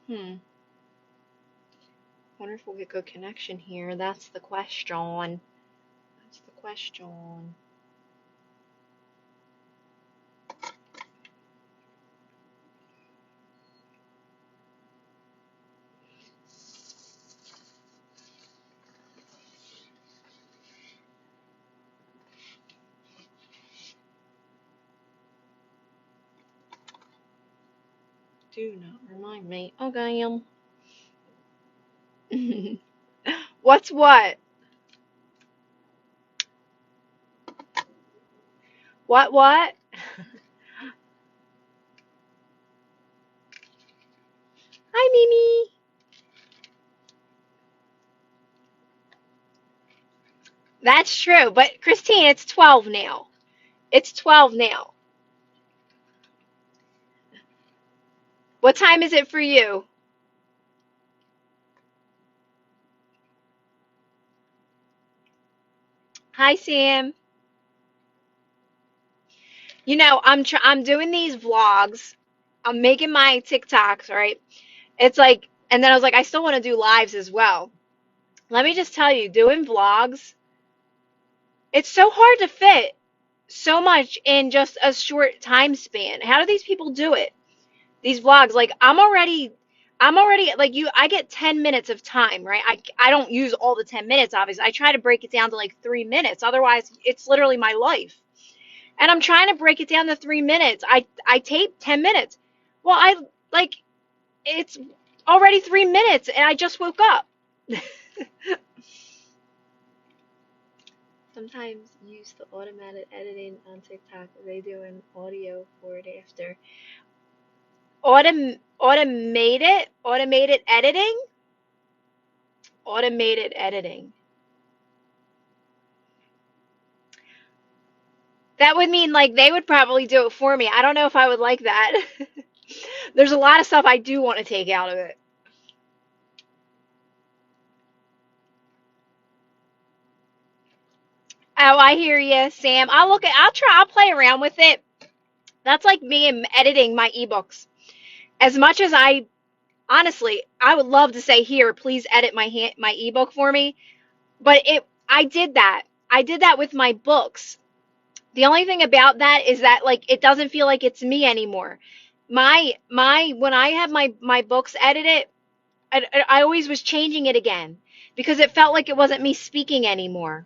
Wonder if we'll get good connection here. That's the question. That's the question. Do not remind me. Okay, What's what? What? Hi, Mimi. That's true, but Christine, it's 12 now. It's 12 now. What time is it for you? Hi, Sam. I'm doing these vlogs. I'm making my TikToks, right? It's like, and then I was like, I still want to do lives as well. Let me just tell you, doing vlogs, it's so hard to fit so much in just a short time span. How do these people do it? These vlogs, like I'm already like you. I get 10 minutes of time, right? I don't use all the 10 minutes, obviously. I try to break it down to like 3 minutes. Otherwise, it's literally my life. And I'm trying to break it down to 3 minutes. I tape 10 minutes. Well, I like it's already 3 minutes, and I just woke up. Sometimes use the automated editing on TikTok. They do an audio for it after. Automated editing? Automated editing. That would mean like they would probably do it for me. I don't know if I would like that. There's a lot of stuff I do want to take out of it. Oh, I hear you, Sam. I'll play around with it. That's like me editing my ebooks. As much as honestly, I would love to say, here, please edit my ebook for me. But I did that. I did that with my books. The only thing about that is that like it doesn't feel like it's me anymore. When I have my books edited, I always was changing it again because it felt like it wasn't me speaking anymore.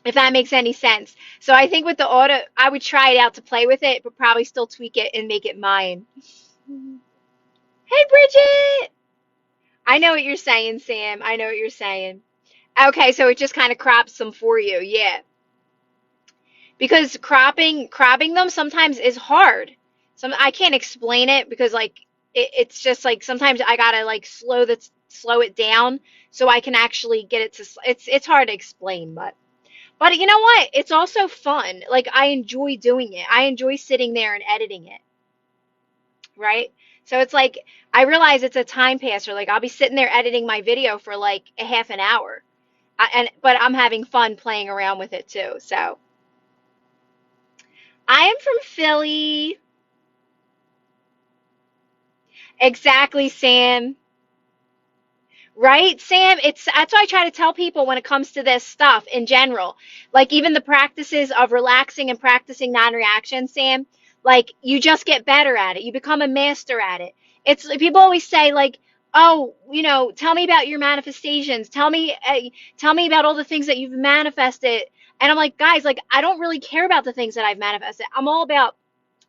If that makes any sense. So I think with the auto, I would try it out to play with it, but probably still tweak it and make it mine. Hey, Bridget! I know what you're saying, Sam. I know what you're saying. Okay, so it just kind of crops them for you. Yeah. Because cropping them sometimes is hard. I can't explain it because like it's just like sometimes I gotta like slow it down so I can actually get it to. It's hard to explain, but you know what? It's also fun. Like I enjoy doing it. I enjoy sitting there and editing it, right? So it's like I realize it's a time passer. Like I'll be sitting there editing my video for like a half an hour, but I'm having fun playing around with it too. So I am from Philly. Exactly, Sam. Right, Sam? That's what I try to tell people when it comes to this stuff in general. Like even the practices of relaxing and practicing non-reaction, Sam, like you just get better at it. You become a master at it. It's people always say like, "Oh, tell me about your manifestations. Tell me about all the things that you've manifested." And I'm like, "Guys, like I don't really care about the things that I've manifested. I'm all about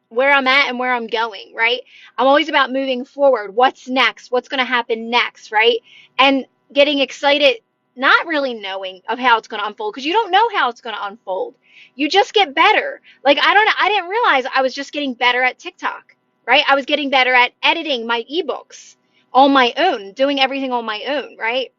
where I'm at and where I'm going, right? I'm always about moving forward. What's next? What's going to happen next, right? And getting excited, not really knowing of how it's going to unfold because you don't know how it's going to unfold. You just get better. Like I didn't realize I was just getting better at TikTok, right? I was getting better at editing my ebooks on my own, doing everything on my own, right?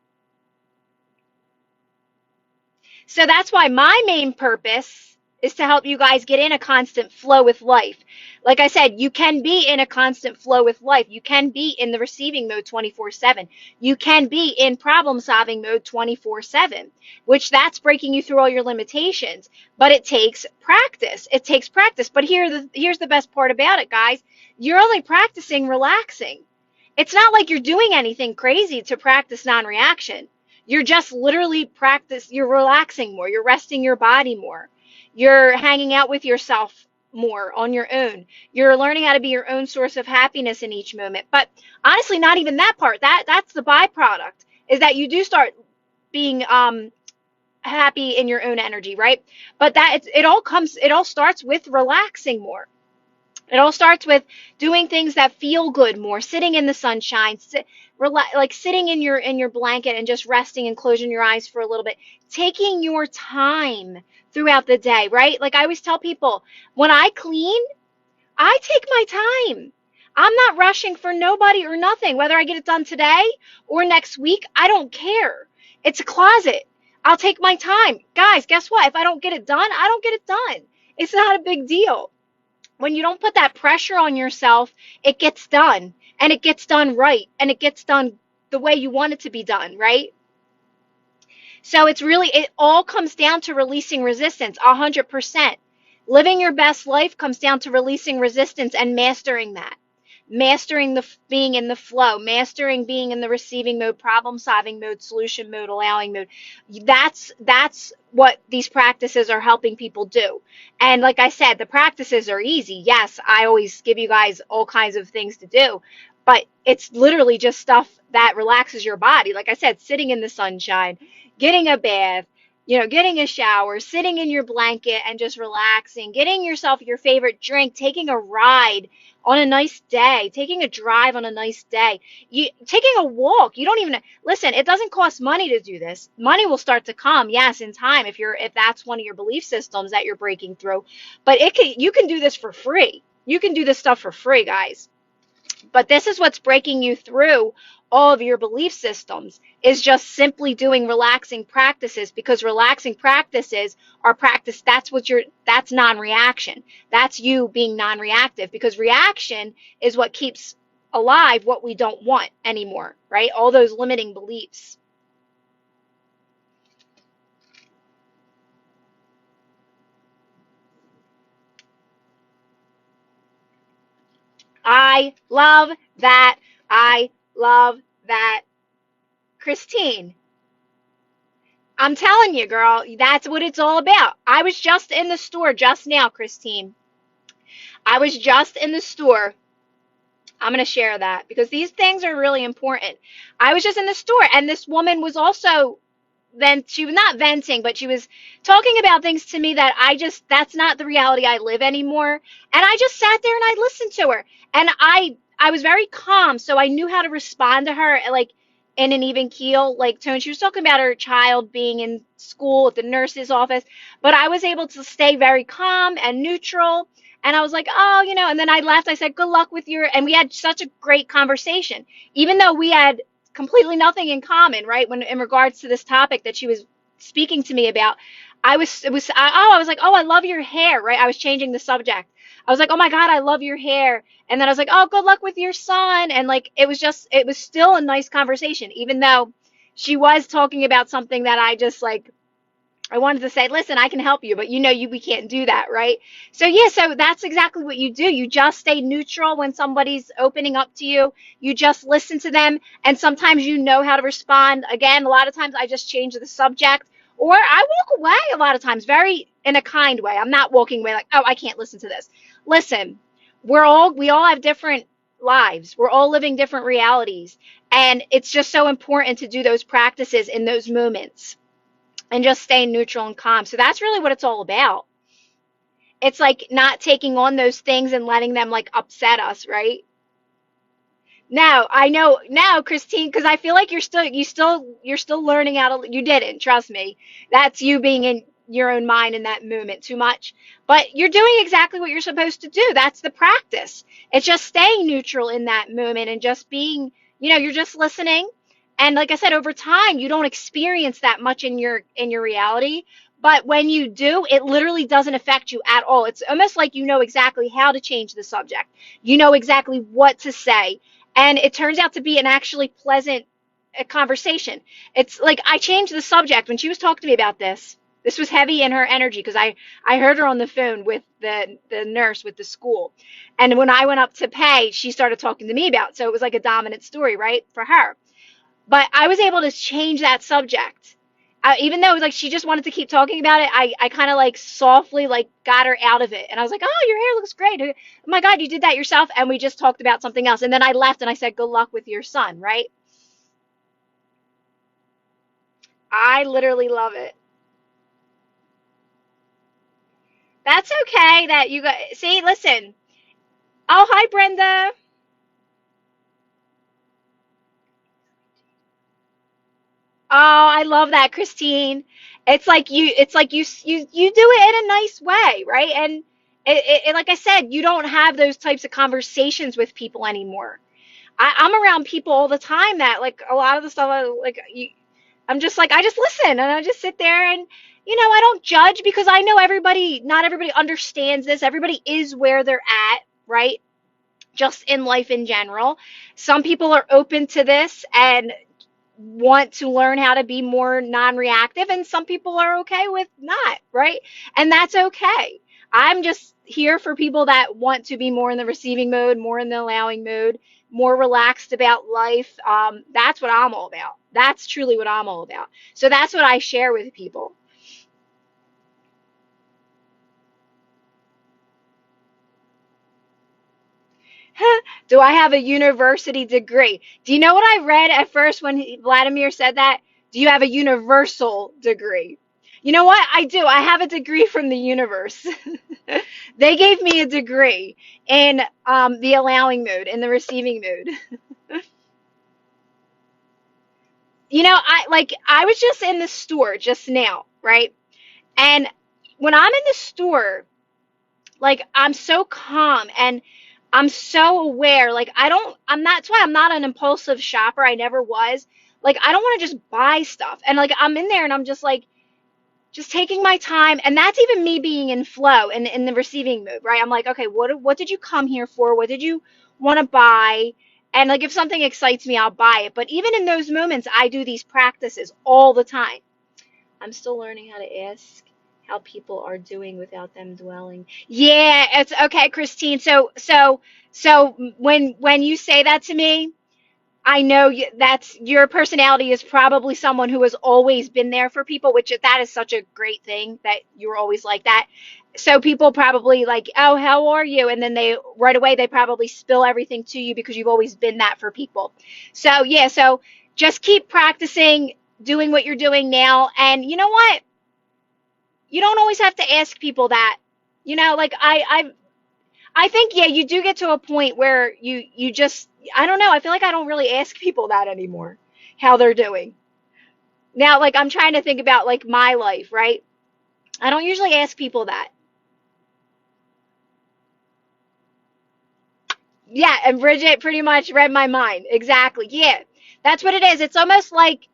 So that's why my main purpose is to help you guys get in a constant flow with life. Like I said, you can be in a constant flow with life. You can be in the receiving mode 24/7. You can be in problem solving mode 24/7, which that's breaking you through all your limitations. But it takes practice. It takes practice. But here's the best part about it, guys. You're only practicing relaxing. It's not like you're doing anything crazy to practice non-reaction. You're just literally you're relaxing more, you're resting your body more. You're hanging out with yourself more on your own. You're learning how to be your own source of happiness in each moment. But honestly, not even that part. That's the byproduct, is that you do start being happy in your own energy, right? But it all starts with relaxing more. It all starts with doing things that feel good more, sitting in the sunshine, like sitting in your blanket and just resting and closing your eyes for a little bit, taking your time throughout the day, right? Like I always tell people, when I clean, I take my time. I'm not rushing for nobody or nothing. Whether I get it done today or next week, I don't care. It's a closet. I'll take my time. Guys, guess what? If I don't get it done, I don't get it done. It's not a big deal. When you don't put that pressure on yourself, it gets done, and it gets done right, and it gets done the way you want it to be done, right? So it all comes down to releasing resistance, 100%. Living your best life comes down to releasing resistance and mastering that. Mastering the being in the flow, mastering being in the receiving mode, problem solving mode, solution mode, allowing mode. That's what these practices are helping people do. And like I said, the practices are easy. Yes, I always give you guys all kinds of things to do, but it's literally just stuff that relaxes your body. Like I said, sitting in the sunshine, getting a bath, getting a shower, sitting in your blanket and just relaxing, getting yourself your favorite drink, taking a ride on a nice day, taking a drive on a nice day, taking a walk. You don't even listen. It doesn't cost money to do this. Money will start to come, yes, in time if that's one of your belief systems that you're breaking through. But you can do this for free. You can do this stuff for free, guys. But this is what's breaking you through all of your belief systems, is just simply doing relaxing practices, because relaxing practices are practice. That's non-reaction. That's you being non-reactive, because reaction is what keeps alive what we don't want anymore, right? All those limiting beliefs. I love that. I love that. Christine, I'm telling you, girl, that's what it's all about. I was just in the store just now, Christine. I was just in the store. I'm going to share that because these things are really important. I was just in the store, and this woman was also she was not venting, but she was talking about things to me that that's not the reality I live anymore. And I just sat there and I listened to her, and I was very calm, so I knew how to respond to her, like in an even keel, like tone. She was talking about her child being in school at the nurse's office, but I was able to stay very calm and neutral. And I was like, oh, and then I left. I said, good luck with and we had such a great conversation, even though we had completely nothing in common, right? When in regards to this topic that she was speaking to me about, I was like, oh, I love your hair, right? I was changing the subject. I was like, oh my God, I love your hair. And then I was like, oh, good luck with your son. And like, it was still a nice conversation, even though she was talking about something that I wanted to say, listen, I can help you, but we can't do that, right? So yeah, so that's exactly what you do. You just stay neutral when somebody's opening up to you. You just listen to them, and sometimes you know how to respond. Again, a lot of times I just change the subject, or I walk away a lot of times, very in a kind way. I'm not walking away like, oh, I can't listen to this. Listen, we all have different lives. We're all living different realities, and it's just so important to do those practices in those moments. And just staying neutral and calm. So that's really what it's all about. It's like not taking on those things and letting them like upset us, right? Now, I know now, Christine, because I feel like you're still learning how to, you didn't, trust me. That's you being in your own mind in that moment too much. But you're doing exactly what you're supposed to do. That's the practice. It's just staying neutral in that moment and just being, you're just listening. And like I said, over time, you don't experience that much in your reality. But when you do, it literally doesn't affect you at all. It's almost like you know exactly how to change the subject. You know exactly what to say. And it turns out to be an actually pleasant conversation. It's like I changed the subject when she was talking to me about this. This was heavy in her energy because I heard her on the phone with the nurse with the school. And when I went up to pay, she started talking to me about it. So it was like a dominant story, right, for her. But I was able to change that subject. Even though like she just wanted to keep talking about it, I kind of like softly like got her out of it. And I was like, "Oh, your hair looks great. Oh my God, you did that yourself." And we just talked about something else. And then I left and I said, "Good luck with your son," right? I literally love it. That's okay that you got, see, listen. Oh, hi, Brenda. Oh, I love that, Christine. It's like you do it in a nice way, right? And like I said, you don't have those types of conversations with people anymore. I'm around people all the time that like a lot of the stuff I'm just like I just listen and I just sit there and I don't judge because I know not everybody understands this. Everybody is where they're at, right? Just in life in general. Some people are open to this and want to learn how to be more non-reactive, and some people are okay with not, right? And that's okay. I'm just here for people that want to be more in the receiving mode, more in the allowing mode, more relaxed about life. That's what I'm all about. That's truly what I'm all about. So that's what I share with people. Do I have a university degree? Do you know what I read at first when Vladimir said that? Do you have a universal degree? You know what? I do. I have a degree from the universe. They gave me a degree in the allowing mode, in the receiving mode. I was just in the store just now, right? And when I'm in the store, like I'm so calm and I'm so aware. Like that's why I'm not an impulsive shopper. I never was. Like I don't want to just buy stuff. And like I'm in there and I'm just like just taking my time, and that's even me being in flow and in the receiving mood, right? I'm like, okay, what did you come here for? What did you want to buy? And like if something excites me, I'll buy it. But even in those moments, I do these practices all the time. I'm still learning how to ask how people are doing without them dwelling. Yeah, it's okay, Christine. So when you say that to me, I know that's your personality is probably someone who has always been there for people, which that is such a great thing that you're always like that. So people probably like, "Oh, how are you?" And then they right away they probably spill everything to you because you've always been that for people. So, yeah, so just keep practicing doing what you're doing now. And you know what? You don't always have to ask people that. Like I think, yeah, you do get to a point where you just I don't know, I feel like I don't really ask people that anymore, how they're doing. Now, like I'm trying to think about like my life, right? I don't usually ask people that. Yeah, and Bridget pretty much read my mind. Exactly. Yeah. That's what it is. It's almost like,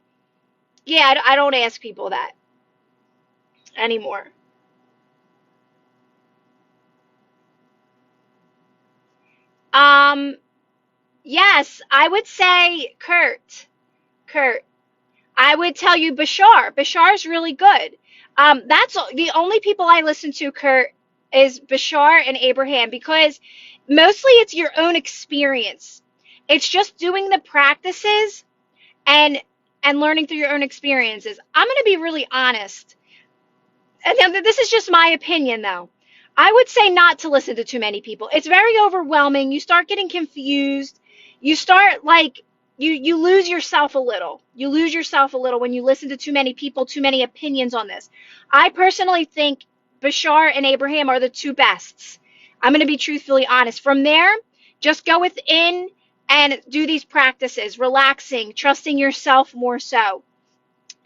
yeah, I don't ask people that anymore. Um, yes, I would say Kurt. Kurt. I would tell you Bashar. Bashar's really good. That's the only people I listen to, Kurt, is Bashar and Abraham because mostly it's your own experience. It's just doing the practices and learning through your own experiences. I'm going to be really honest. And this is just my opinion though. I would say not to listen to too many people. It's very overwhelming. You start getting confused. You start like you lose yourself a little. You lose yourself a little when you listen to too many people, too many opinions on this. I personally think Bashar and Abraham are the two bests. I'm going to be truthfully honest. From there, just go within and do these practices, relaxing, trusting yourself more so,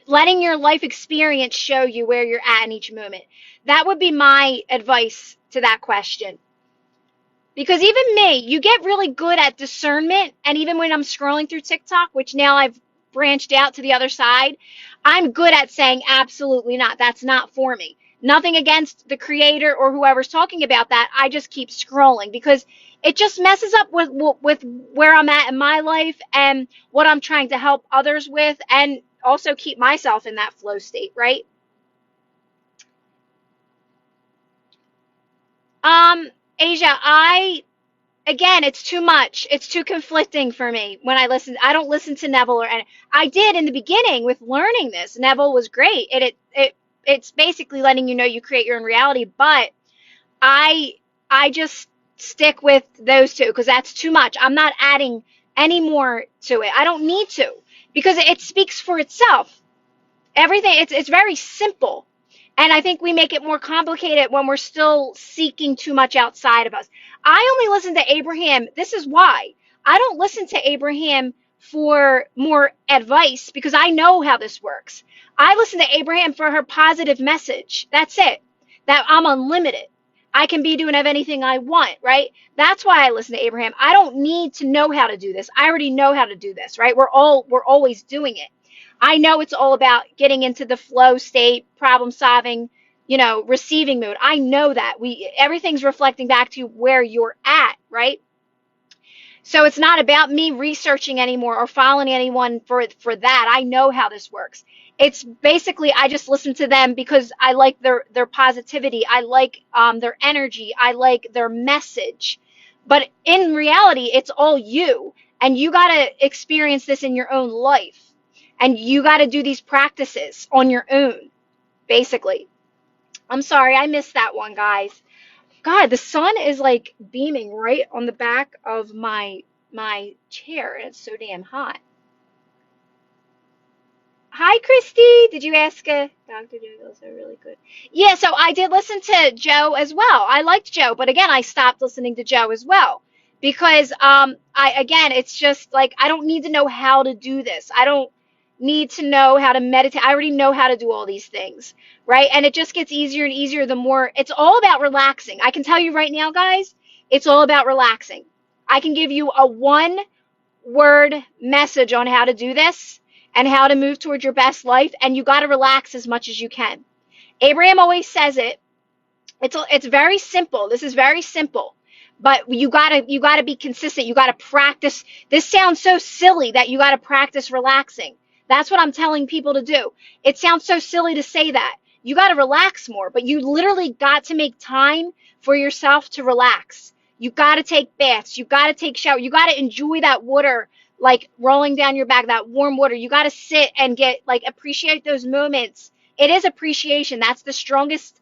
letting your life experience show you where you're at in each moment. That would be my advice to that question. Because even me, you get really good at discernment. And even when I'm scrolling through TikTok, which now I've branched out to the other side, I'm good at saying absolutely not. That's not for me. Nothing against the creator or whoever's talking about that. I just keep scrolling because it just messes up with where I'm at in my life and what I'm trying to help others with and also keep myself in that flow state, right? Um, Asia, again, it's too much. It's too conflicting for me when I listen. I don't listen to Neville or any. I did in the beginning with learning this. Neville was great. It's basically letting you know you create your own reality, but I I just stick with those two because that's too much. I'm not adding any more to it. I don't need to because it speaks for itself. Everything it's very simple. And I think we make it more complicated when we're still seeking too much outside of us. I only listen to Abraham. This is why. I don't listen to Abraham for more advice because I know how this works. I listen to Abraham for her positive message. That's it. That I'm unlimited. I can be doing of anything I want, right? That's why I listen to Abraham. I don't need to know how to do this. I already know how to do this, right? We're always doing it. I know it's all about getting into the flow state, problem solving, receiving mode. I know that everything's reflecting back to where you're at, right? So it's not about me researching anymore or following anyone for that. I know how this works. It's basically I just listen to them because I like their positivity. I like their energy. I like their message. But in reality, it's all you, and you got to experience this in your own life. And you got to do these practices on your own, basically. I'm sorry, I missed that one, guys. God, the sun is like beaming right on the back of my chair, and it's so damn hot. Hi, Christy. Did you ask Dr. Douglas are really good? Yeah, so I did listen to Joe as well. I liked Joe, but again, I stopped listening to Joe as well because it's just like I don't need to know how to do this. I don't need to know how to meditate. I already know how to do all these things, right? And it just gets easier and easier the more. It's all about relaxing. I can tell you right now, guys, it's all about relaxing. I can give you a one word message on how to do this and how to move towards your best life, and you got to relax as much as you can. Abraham always says it. It's very simple. This is very simple. But you gotta be consistent. You gotta practice. This sounds so silly that you gotta practice relaxing. That's what I'm telling people to do. It sounds so silly to say that. You gotta relax more, but you literally got to make time for yourself to relax. You gotta take baths. You gotta take showers. You gotta enjoy that water like rolling down your back, that warm water. You gotta sit and appreciate those moments. It is appreciation. That's the strongest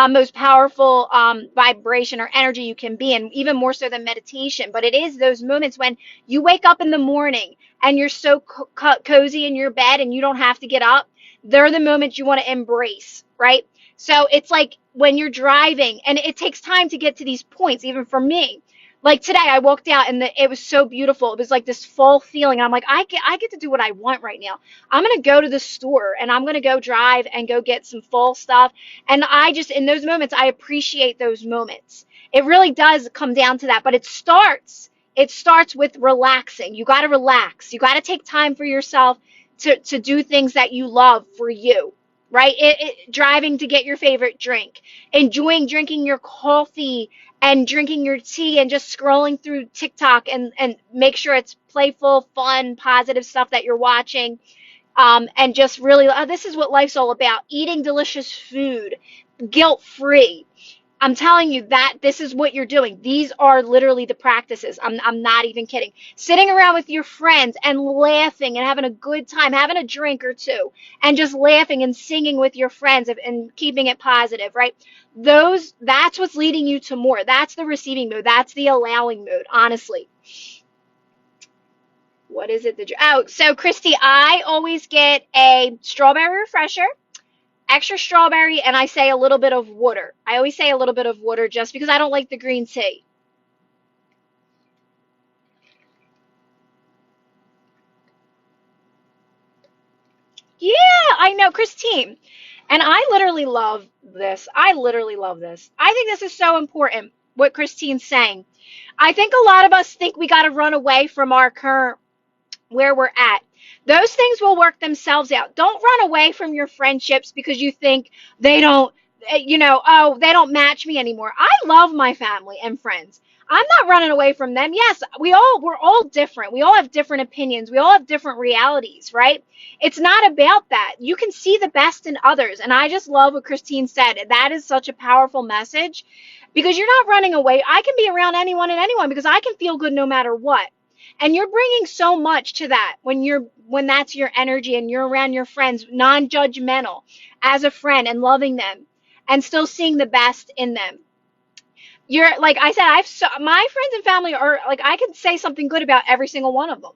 most powerful vibration or energy you can be in, even more so than meditation. But it is those moments when you wake up in the morning and you're so cozy in your bed and you don't have to get up. They're the moments you want to embrace, right? So it's like when you're driving, and it takes time to get to these points, even for me. Like today, I walked out and it was so beautiful. It was like this fall feeling. I'm like, I get to do what I want right now. I'm going to go to the store and I'm going to go drive and go get some fall stuff. And in those moments, I appreciate those moments. It really does come down to that. But it starts with relaxing. You got to relax. You got to take time for yourself to do things that you love for you. Right? Driving to get your favorite drink, enjoying drinking your coffee and drinking your tea and just scrolling through TikTok and make sure it's playful, fun, positive stuff that you're watching. And just really, this is what life's all about. Eating delicious food, guilt-free. I'm telling you that this is what you're doing. These are literally the practices. I'm not even kidding. Sitting around with your friends and laughing and having a good time, having a drink or two, and just laughing and singing with your friends and keeping it positive, right? That's what's leading you to more. That's the receiving mode. That's the allowing mode, honestly. What is it? So Christy, I always get a strawberry refresher, extra strawberry, and I say a little bit of water. I always say a little bit of water just because I don't like the green tea. Yeah, I know, Christine. And I literally love this. I literally love this. I think this is so important, what Christine's saying. I think a lot of us think we got to run away from our current, where we're at. Those things will work themselves out. Don't run away from your friendships because you think they don't, they don't match me anymore. I love my family and friends. I'm not running away from them. Yes, we're all different. We all have different opinions. We all have different realities, right? It's not about that. You can see the best in others. And I just love what Christine said. That is such a powerful message because you're not running away. I can be around anyone and anyone because I can feel good no matter what. And you're bringing so much to that when that's your energy and you're around your friends, non-judgmental as a friend and loving them and still seeing the best in them. You're like I said, my friends and family are like I can say something good about every single one of them.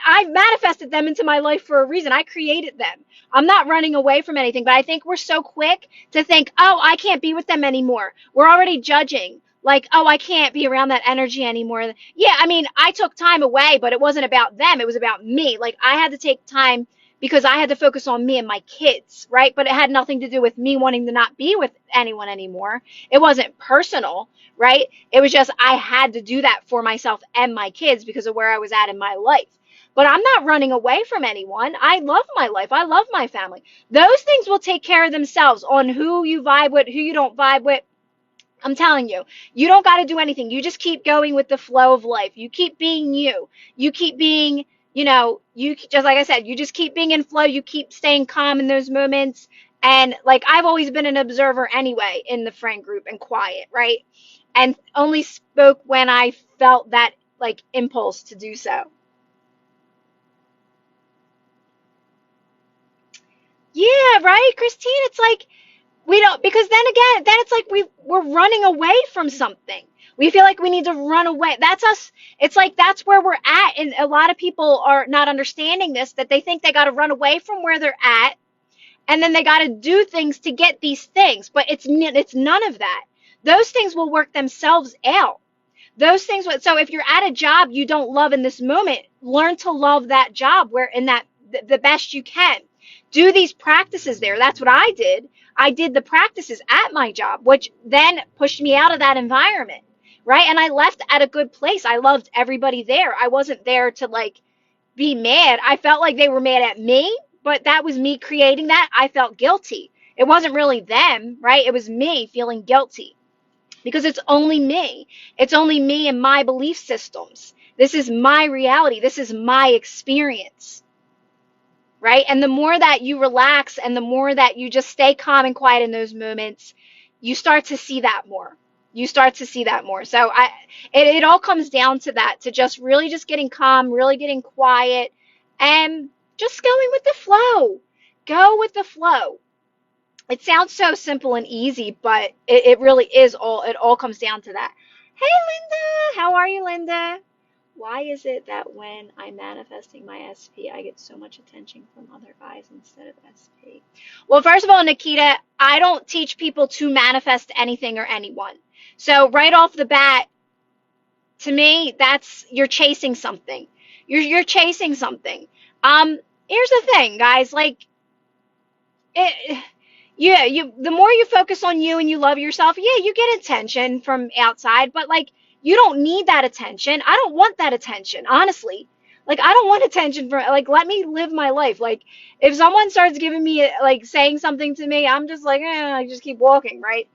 I've manifested them into my life for a reason. I created them. I'm not running away from anything, but I think we're so quick to think, oh, I can't be with them anymore. We're already judging. Like, oh, I can't be around that energy anymore. Yeah, I mean, I took time away, but it wasn't about them. It was about me. Like, I had to take time because I had to focus on me and my kids, right? But it had nothing to do with me wanting to not be with anyone anymore. It wasn't personal, right? It was just I had to do that for myself and my kids because of where I was at in my life. But I'm not running away from anyone. I love my life. I love my family. Those things will take care of themselves on who you vibe with, who you don't vibe with. I'm telling you, you don't got to do anything. You just keep going with the flow of life. You keep being you. You keep being, you just like I said, you just keep being in flow. You keep staying calm in those moments. And like I've always been an observer anyway in the friend group and quiet, right? And only spoke when I felt that like impulse to do so. Yeah, right, Christine. It's like we don't because then it's like we're running away from something. We feel like we need to run away. That's us. It's like that's where we're at, and a lot of people are not understanding this. That they think they got to run away from where they're at, and then they got to do things to get these things. But it's none of that. Those things will work themselves out. Those things. So if you're at a job you don't love in this moment, learn to love that job where in that the best you can. Do these practices there. That's what I did. I did the practices at my job, which then pushed me out of that environment, right? And I left at a good place. I loved everybody there. I wasn't there to like be mad. I felt like they were mad at me, but that was me creating that. I felt guilty. It wasn't really them, right? It was me feeling guilty because it's only me. It's only me and my belief systems. This is my reality. This is my experience, right? And the more that you relax and the more that you just stay calm and quiet in those moments, you start to see that more. You start to see that more. So it all comes down to that, to just really just getting calm, really getting quiet, and just going with the flow. Go with the flow. It sounds so simple and easy, but it really is it all comes down to that. Hey, Linda. How are you, Linda? Why is it that when I'm manifesting my SP, I get so much attention from other guys instead of SP? Well, first of all, Nikita, I don't teach people to manifest anything or anyone. So right off the bat, to me, that's you're chasing something. You're chasing something. Here's the thing, guys. Like it, yeah, the more you focus on you and you love yourself, yeah, you get attention from outside, but like you don't need that attention. I don't want that attention, honestly. Like I don't want attention from like let me live my life. Like if someone starts giving me like saying something to me, I'm just like, I just keep walking, right?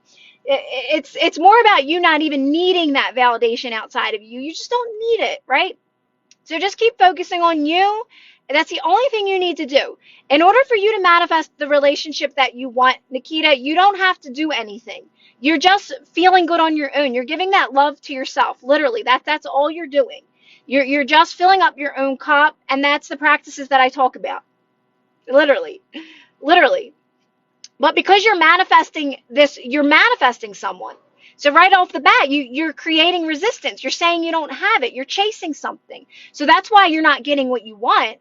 It's more about you not even needing that validation outside of you. You just don't need it, right? So just keep focusing on you. That's the only thing you need to do. In order for you to manifest the relationship that you want, Nikita, you don't have to do anything. You're just feeling good on your own. You're giving that love to yourself. Literally, that's all you're doing. You're just filling up your own cup, and that's the practices that I talk about. Literally. Literally. But because you're manifesting this, you're manifesting someone. So right off the bat, you're creating resistance. You're saying you don't have it. You're chasing something. So that's why you're not getting what you want.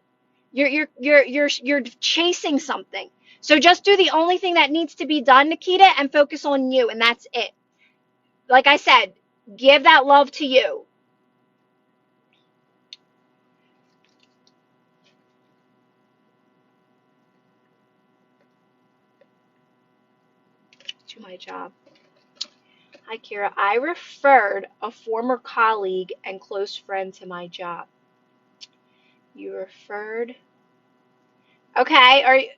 You're chasing something. So just do the only thing that needs to be done, Nikita, and focus on you, and that's it. Like I said, give that love to you. To my job. Hi, Kira. I referred a former colleague and close friend to my job. You referred. Okay, are you,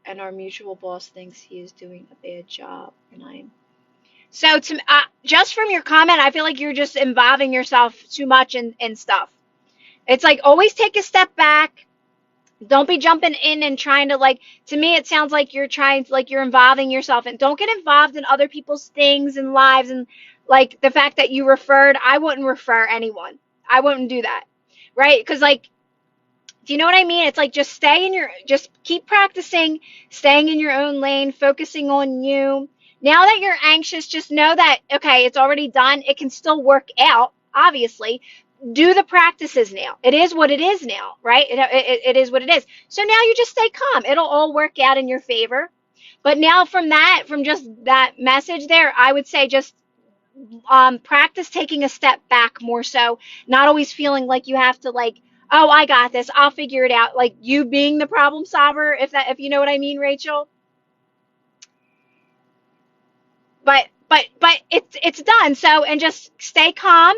and our mutual boss thinks he is doing a bad job, and I'm So to just from your comment, I feel like you're just involving yourself too much in stuff. It's like always take a step back. Don't be jumping in and trying to like, to me it sounds like you're trying to, like, you're involving yourself, and don't get involved in other people's things and lives. And like the fact that you referred, I wouldn't refer anyone. I wouldn't do that. Right? Because like, do you know what I mean? It's like just just keep practicing, staying in your own lane, focusing on you. Now that you're anxious, just know that, okay, it's already done. It can still work out, obviously. Do the practices now. It is what it is now, right? It is what it is. So now you just stay calm. It'll all work out in your favor. But now from just that message there, I would say just practice taking a step back more so, not always feeling like you have to like, oh, I got this, I'll figure it out, like you being the problem solver, if you know what I mean, Rachel. But it's done. So, and just stay calm,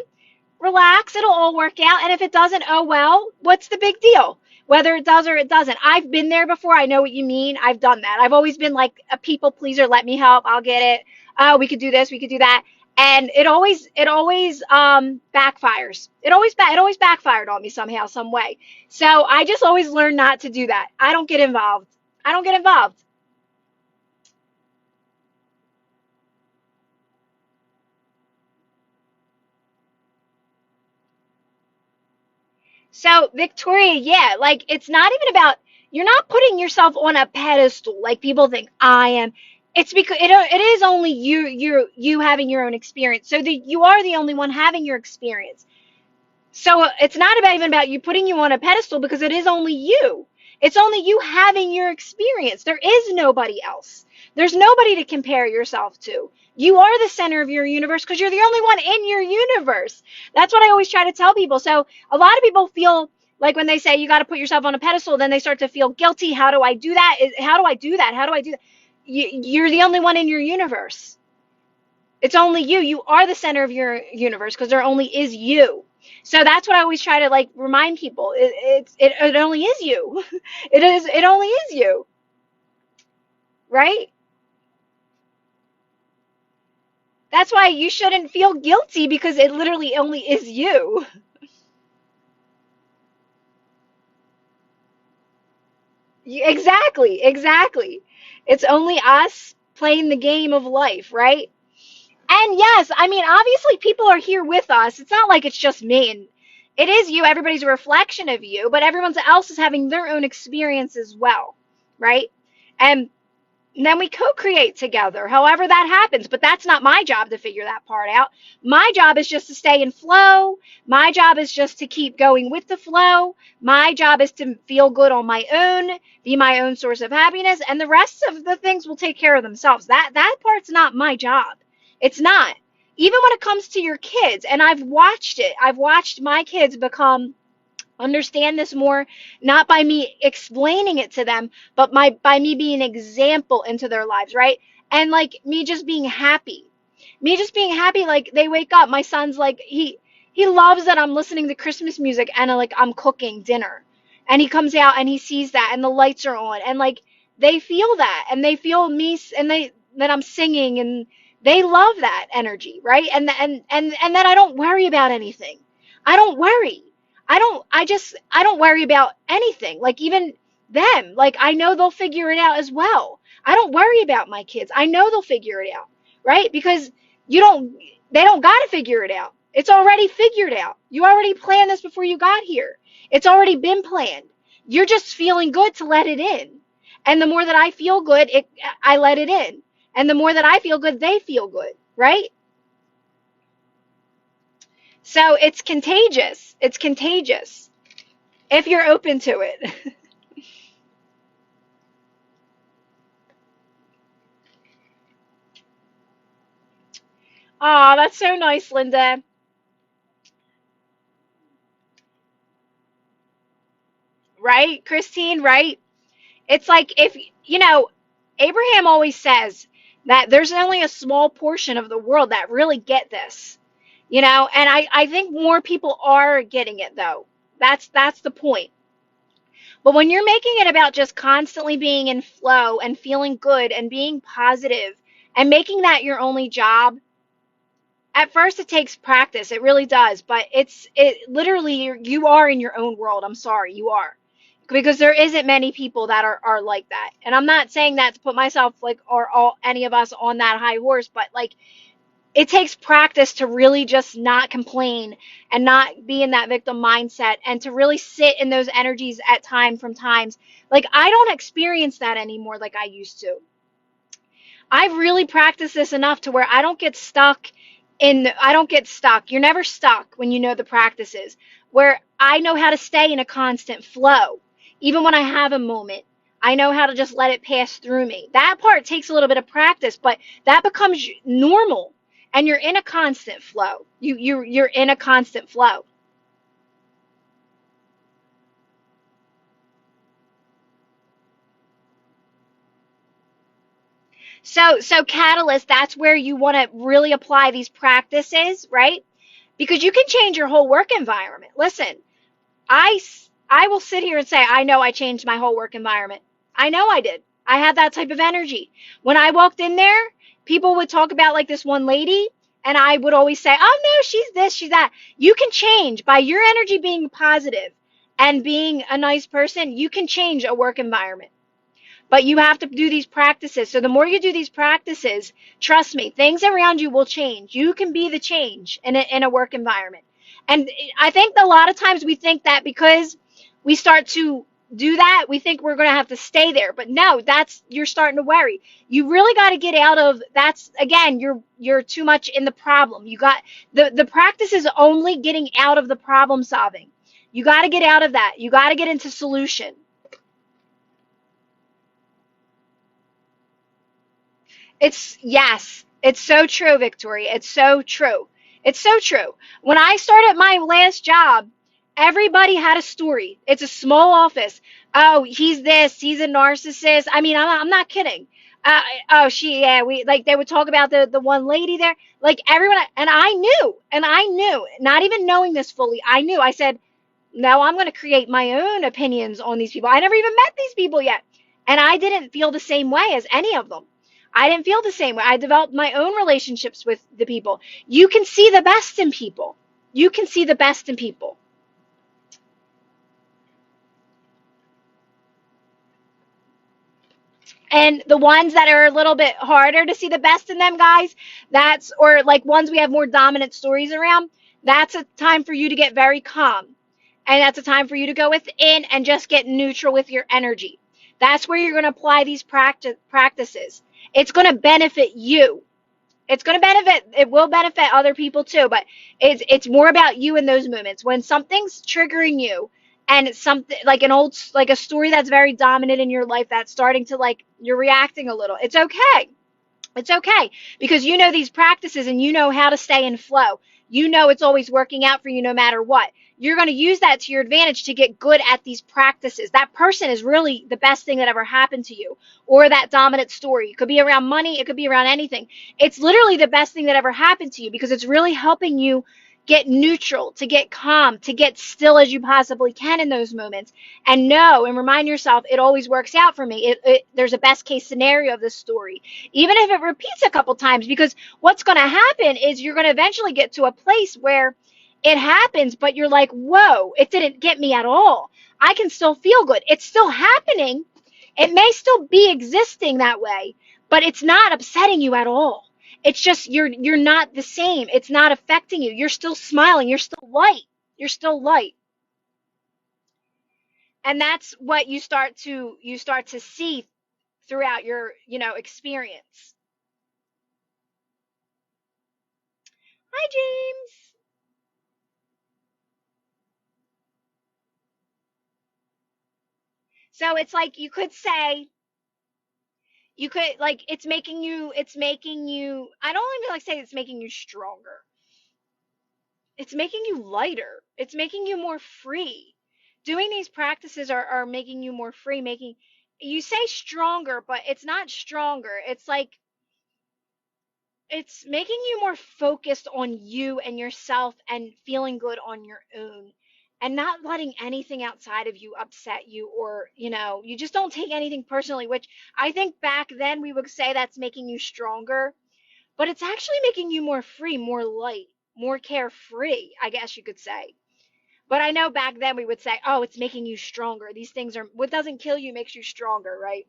relax, it'll all work out. And if it doesn't, oh well, what's the big deal? Whether it does or it doesn't. I've been there before. I know what you mean. I've done that. I've always been like a people pleaser. Let me help. I'll get it. Oh, we could do this. We could do that. And it always backfires. It always backfired on me somehow, some way. So I just always learn not to do that. I don't get involved. I don't get involved. So, Victoria, yeah, like it's not even about, you're not putting yourself on a pedestal like people think I am. It's because it is only you having your own experience. So you are the only one having your experience. So it's not about even about you putting you on a pedestal, because it is only you. It's only you having your experience. There is nobody else. There's nobody to compare yourself to. You are the center of your universe because you're the only one in your universe. That's what I always try to tell people. So a lot of people feel like when they say you got to put yourself on a pedestal, then they start to feel guilty. How do I do that? How do I do that? How do I do that? You're the only one in your universe. It's only you. You are the center of your universe because there only is you. So that's what I always try to like remind people. It only is you. It only is you, right? That's why you shouldn't feel guilty, because it literally only is you. Exactly, exactly. It's only us playing the game of life, right? And yes, I mean, obviously people are here with us. It's not like it's just me, and it is you. Everybody's a reflection of you, but everyone else is having their own experience as well, right? And then we co-create together, however that happens. But that's not my job to figure that part out. My job is just to stay in flow. My job is just to keep going with the flow. My job is to feel good on my own, be my own source of happiness, and the rest of the things will take care of themselves. That part's not my job. It's not. Even when it comes to your kids, and I've watched it. I've watched my kids understand this more, not by me explaining it to them, but by me being an example into their lives, right? And like me just being happy, like they wake up, my son's like, he loves that I'm listening to Christmas music and like I'm cooking dinner, and he comes out and he sees that and the lights are on, and like they feel that, and they feel me, and they that I'm singing, and they love that energy, right? And then I don't worry about anything. I don't worry. I don't worry about anything. Like even them, like I know they'll figure it out as well. I don't worry about my kids. I know they'll figure it out, right? Because you don't they don't got to figure it out. It's already figured out. You already planned this before you got here. It's already been planned. You're just feeling good to let it in. And the more that I feel good, I let it in. And the more that I feel good, they feel good, right? So it's contagious. It's contagious if you're open to it. Oh, that's so nice, Linda. Right, Christine? Right? It's like if, you know, Abraham always says that there's only a small portion of the world that really get this, and I think more people are getting it though. That's the point. But when you're making it about just constantly being in flow and feeling good and being positive And making that your only job, at first it takes practice. It really does. But it literally, you are in your own world. I'm sorry, you are. Because there isn't many people that are like that. And I'm not saying that to put myself like, or all any of us on that high horse, but like, it takes practice to really just not complain and not be in that victim mindset, and to really sit in those energies at times. Like, I don't experience that anymore like I used to. I've really practiced this enough to where I don't get stuck. You're never stuck when you know the practices, where I know how to stay in a constant flow. Even when I have a moment, I know how to just let it pass through me. That part takes a little bit of practice, but that becomes normal, and you're in a constant flow. You're in a constant flow. So Catalyst, that's where you want to really apply these practices, right? Because you can change your whole work environment. Listen, I I will sit here and say I know I changed my whole work environment. I know I did. I had that type of energy. When I walked in there, people would talk about like this one lady, and I would always say, "Oh no, she's this, she's that." You can change by your energy being positive and being a nice person. You can change a work environment. But you have to do these practices. So the more you do these practices, trust me, things around you will change. You can be the change in a work environment. And I think a lot of times we think that because we start to do that, we think we're going to have to stay there. But no, you're starting to worry. You really got to get out of that's again, you're too much in the problem. You got the practice is only getting out of the problem solving. You got to get out of that. You got to get into solution. Yes, it's so true, Victoria. It's so true. It's so true. When I started my last job, everybody had a story. It's a small office. Oh, he's this, he's a narcissist. I mean, I'm not kidding. Oh, yeah, we like they would talk about the one lady there. Like everyone, and I knew, not even knowing this fully, I knew. I said, no, I'm going to create my own opinions on these people. I never even met these people yet. And I didn't feel the same way as any of them. I didn't feel the same way. I developed my own relationships with the people. You can see the best in people. You can see the best in people. And the ones that are a little bit harder to see the best in them, guys, or like ones we have more dominant stories around, that's a time for you to get very calm. And that's a time for you to go within and just get neutral with your energy. That's where you're going to apply these practices. It's going to benefit you. It will benefit other people too, but it's more about you in those moments. When something's triggering you, and it's something like like a story that's very dominant in your life that's starting to like, you're reacting a little. It's okay. It's okay, because you know these practices and you know how to stay in flow. You know it's always working out for you no matter what. You're going to use that to your advantage to get good at these practices. That person is really the best thing that ever happened to you, or that dominant story. It could be around money, it could be around anything. It's literally the best thing that ever happened to you, because it's really helping you get neutral, to get calm, to get still as you possibly can in those moments, and know and remind yourself it always works out for me. There's a best case scenario of this story, even if it repeats a couple times, because what's going to happen is you're going to eventually get to a place where it happens, but you're like, whoa, it didn't get me at all. I can still feel good. It's still happening. It may still be existing that way, but it's not upsetting you at all. It's just you're not the same. It's not affecting you. You're still smiling. You're still light. You're still light. And that's what you start to see throughout your, experience. Hi, James. So it's like you could like it's making you I don't even like say it's making you stronger. It's making you lighter. It's making you more free. Doing these practices are making you more free, making you say stronger, but it's not stronger. It's like it's making you more focused on you and yourself and feeling good on your own. and not letting anything outside of you upset you, or, you just don't take anything personally, which I think back then we would say that's making you stronger, but it's actually making you more free, more light, more carefree, I guess you could say. But I know back then we would say, oh, it's making you stronger. These things are, what doesn't kill you makes you stronger, right?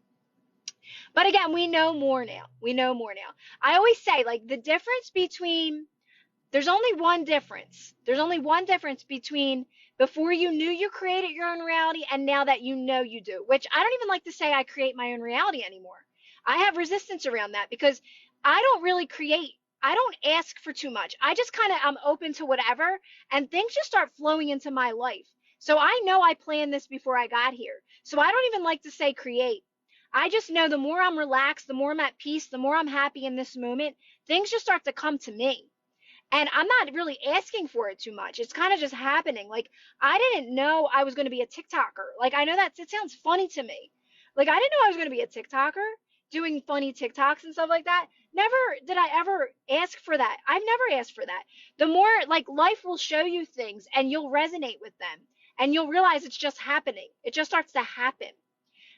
But again, we know more now. We know more now. I always say, like, the difference between, there's only one difference. There's only one difference between before you knew you created your own reality and now that you know you do, which I don't even like to say I create my own reality anymore. I have resistance around that because I don't really create. I don't ask for too much. I just kind of, I'm open to whatever, and things just start flowing into my life. So I know I planned this before I got here. So I don't even like to say create. I just know the more I'm relaxed, the more I'm at peace, the more I'm happy in this moment, things just start to come to me. And I'm not really asking for it too much. It's kind of just happening. Like, I didn't know I was going to be a TikToker. Like, I know that it sounds funny to me. Like, I didn't know I was going to be a TikToker doing funny TikToks and stuff like that. Never did I ever ask for that. I've never asked for that. The more, like, life will show you things and you'll resonate with them and you'll realize it's just happening. It just starts to happen,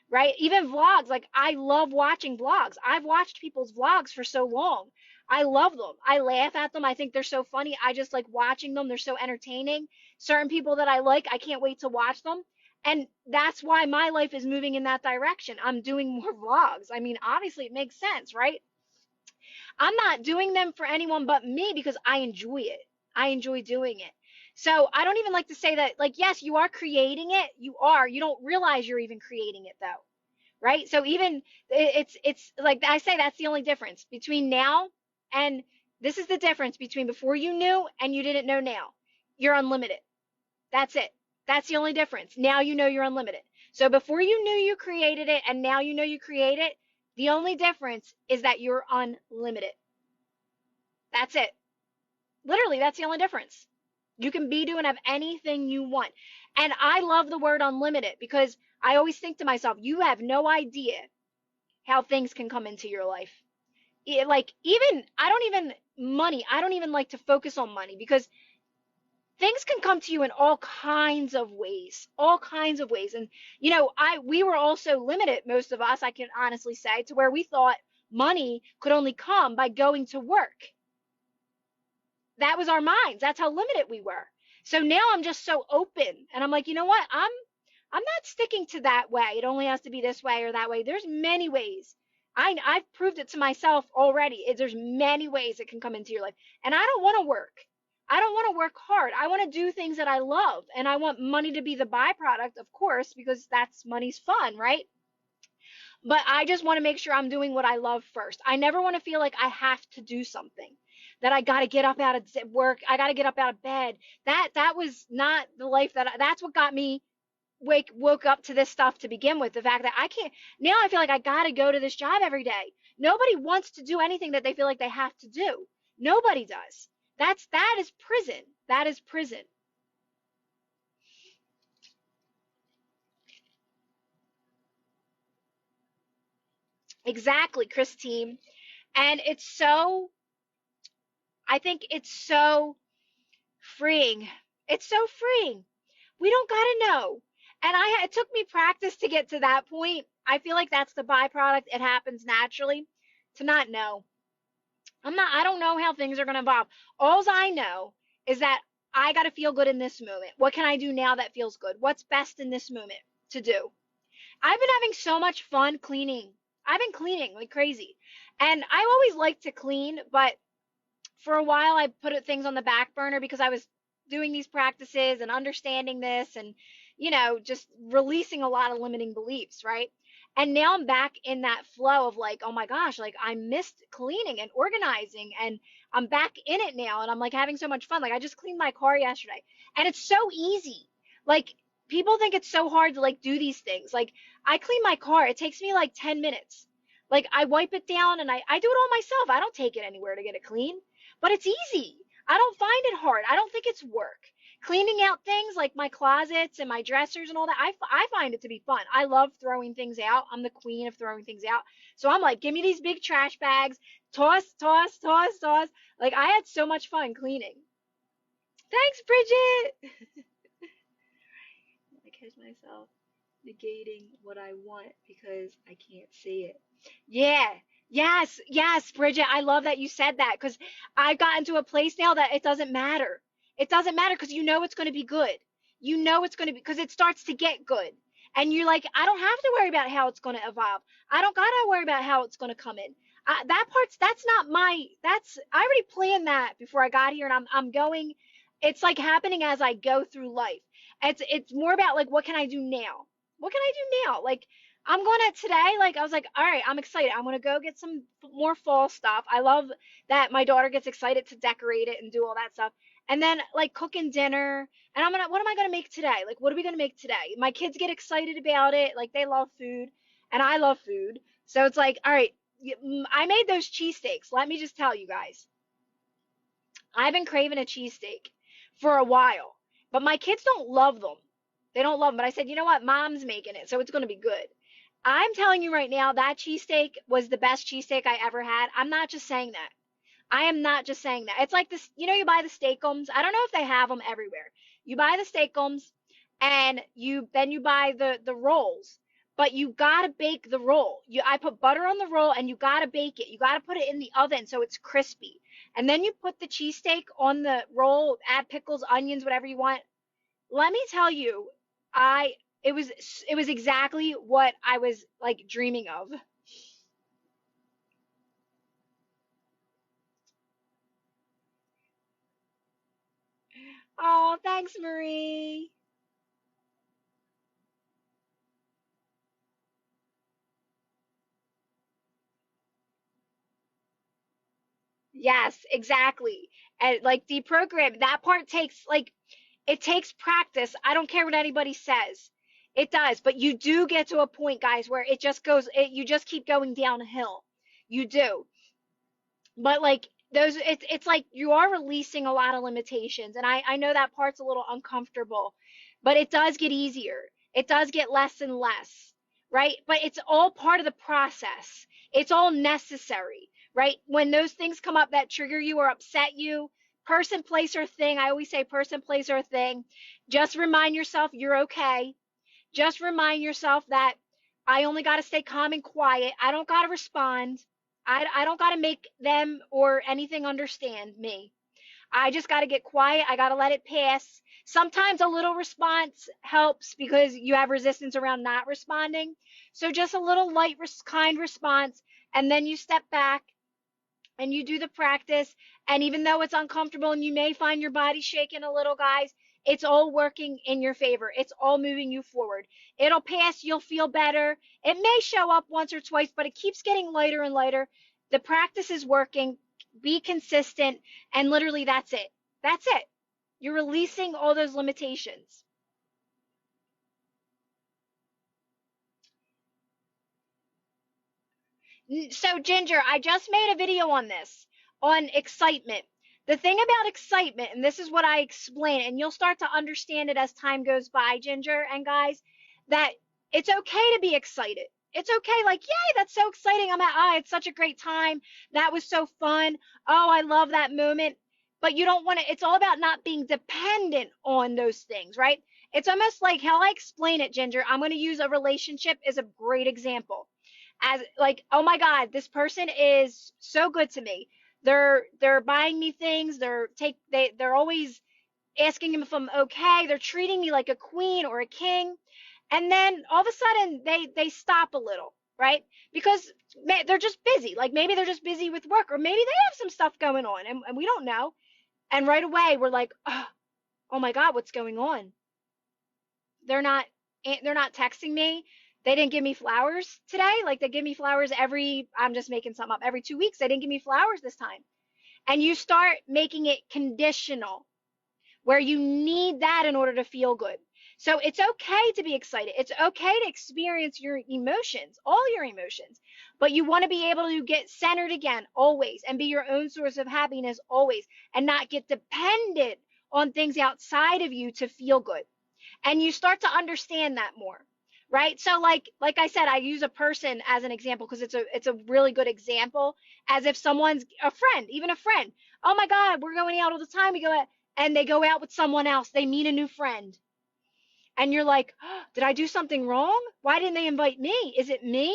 right? Even vlogs, like, I love watching vlogs. I've watched people's vlogs for so long. I love them. I laugh at them. I think they're so funny. I just like watching them. They're so entertaining. Certain people that I like, I can't wait to watch them. And that's why my life is moving in that direction. I'm doing more vlogs. I mean, obviously it makes sense, right? I'm not doing them for anyone but me because I enjoy it. I enjoy doing it. So I don't even like to say that, like, yes, you are creating it. You are. You don't realize you're even creating it though, right? So even it's like I say, that's the only difference between now and, this is the difference between before you knew and you didn't know now. You're unlimited. That's it. That's the only difference. Now you know you're unlimited. So before you knew you created it and now you know you create it, the only difference is that you're unlimited. That's it. Literally, that's the only difference. You can be, do, and have anything you want. And I love the word unlimited because I always think to myself, you have no idea how things can come into your life. Like, even, I don't even like to focus on money because things can come to you in all kinds of ways, all kinds of ways. And, we were also limited, most of us, I can honestly say, to where we thought money could only come by going to work. That was our minds. That's how limited we were. So now I'm just so open and I'm like, you know what? I'm not sticking to that way. It only has to be this way or that way. There's many ways. I've proved it to myself already. There's many ways it can come into your life. And I don't want to work. I don't want to work hard. I want to do things that I love. And I want money to be the byproduct, of course, because that's money's fun, right? But I just want to make sure I'm doing what I love first. I never want to feel like I have to do something, that I got to get up out of work. I got to get up out of bed. That was not the life that's what got me woke up to this stuff to begin with. The fact that I can't, now I feel like I got to go to this job every day. Nobody wants to do anything that they feel like they have to do. Nobody does. That is prison. That is prison. Exactly, Christine. And I think it's so freeing. It's so freeing. We don't gotta know. And it took me practice to get to that point. I feel like that's the byproduct. It happens naturally to not know. I don't know how things are gonna evolve. All I know is that I gotta feel good in this moment. What can I do now that feels good? What's best in this moment to do? I've been having so much fun cleaning. I've been cleaning like crazy. And I always like to clean, but for a while I put things on the back burner because I was doing these practices and understanding this and, just releasing a lot of limiting beliefs, right? And now I'm back in that flow of like, oh my gosh, like I missed cleaning and organizing and I'm back in it now and I'm like having so much fun. Like I just cleaned my car yesterday and it's so easy. Like people think it's so hard to like do these things. Like I clean my car. It takes me like 10 minutes. Like I wipe it down and I do it all myself. I don't take it anywhere to get it clean, but it's easy. I don't find it hard. I don't think it's work. Cleaning out things like my closets and my dressers and all that, I find it to be fun. I love throwing things out. I'm the queen of throwing things out. So I'm like, give me these big trash bags, toss, toss, toss, toss. Like I had so much fun cleaning. Thanks, Bridget. myself negating what I want because I can't see it. Yeah. Yes. Yes, Bridget. I love that you said that because I've gotten to a place now that it doesn't matter. It doesn't matter because you know it's going to be good. You know it's going to be because it starts to get good. And you're like, I don't have to worry about how it's going to evolve. I don't got to worry about how it's going to come in. That's not my, I already planned that before I got here and I'm going, it's like happening as I go through life. It's more about like, what can I do now? What can I do now? Like, I'm going to today, like, I was like, all right, I'm excited. I'm going to go get some more fall stuff. I love that my daughter gets excited to decorate it and do all that stuff. And then, like, cooking dinner. And what am I going to make today? Like, what are we going to make today? My kids get excited about it. Like, they love food. And I love food. So it's like, all right, I made those cheesesteaks. Let me just tell you guys. I've been craving a cheesesteak for a while. But my kids don't love them. They don't love them. But I said, you know what? Mom's making it, so it's going to be good. I'm telling you right now, that cheesesteak was the best cheesesteak I ever had. I'm not just saying that. I am not just saying that. It's like this, you buy the steakums. I don't know if they have them everywhere. You buy the steakums and you buy the rolls. But you gotta bake the roll. I put butter on the roll and you gotta bake it. You gotta put it in the oven so it's crispy. And then you put the cheesesteak on the roll, add pickles, onions, whatever you want. Let me tell you, it was exactly what I was like dreaming of. Oh, thanks, Marie. Yes, exactly. And like deprogram, that part takes like it takes practice. I don't care what anybody says. It does, but you do get to a point, guys, where it just goes, you just keep going downhill. You do. But like it's like you are releasing a lot of limitations. And I know that part's a little uncomfortable, but it does get easier. It does get less and less, right? But it's all part of the process. It's all necessary, right? When those things come up that trigger you or upset you, person, place, or thing, I always say person, place, or thing, just remind yourself you're okay. Just remind yourself that I only got to stay calm and quiet. I don't got to respond. I don't got to make them or anything understand me. I just got to get quiet. I got to let it pass. Sometimes a little response helps because you have resistance around not responding. So just a little light, kind response, and then you step back and you do the practice. And even though it's uncomfortable and you may find your body shaking a little, guys, it's all working in your favor. It's all moving you forward. It'll pass. You'll feel better. It may show up once or twice, but it keeps getting lighter and lighter. The practice is working. Be consistent. And literally, that's it. That's it. You're releasing all those limitations. So, Ginger, I just made a video on this, on excitement. The thing about excitement, and this is what I explain, and you'll start to understand it as time goes by, Ginger and guys, that it's okay to be excited. It's okay, like, yay, that's so exciting. It's such a great time. That was so fun. Oh, I love that moment. But you don't want to, it's all about not being dependent on those things, right? It's almost like how I explain it, Ginger. I'm going to use a relationship as a great example as like, oh my God, this person is so good to me. They're buying me things. They're always asking if I'm okay. They're treating me like a queen or a king. And then all of a sudden they stop a little, right? Because they're just busy. Like maybe they're just busy with work or maybe they have some stuff going on and we don't know. And right away we're like, oh my God, what's going on? They're not they're not texting me. They didn't give me flowers today. Like they give me flowers I'm just making something up, every 2 weeks. They didn't give me flowers this time. And you start making it conditional where you need that in order to feel good. So it's okay to be excited. It's okay to experience your emotions, all your emotions, but you want to be able to get centered again always and be your own source of happiness always and not get dependent on things outside of you to feel good. And you start to understand that more, right? So like I said, I use a person as an example because it's a really good example, as if someone's a friend, even a friend. Oh my God, we're going out all the time. We go out and they go out with someone else. They meet a new friend. and you're like, oh, did I do something wrong? Why didn't they invite me? Is it me?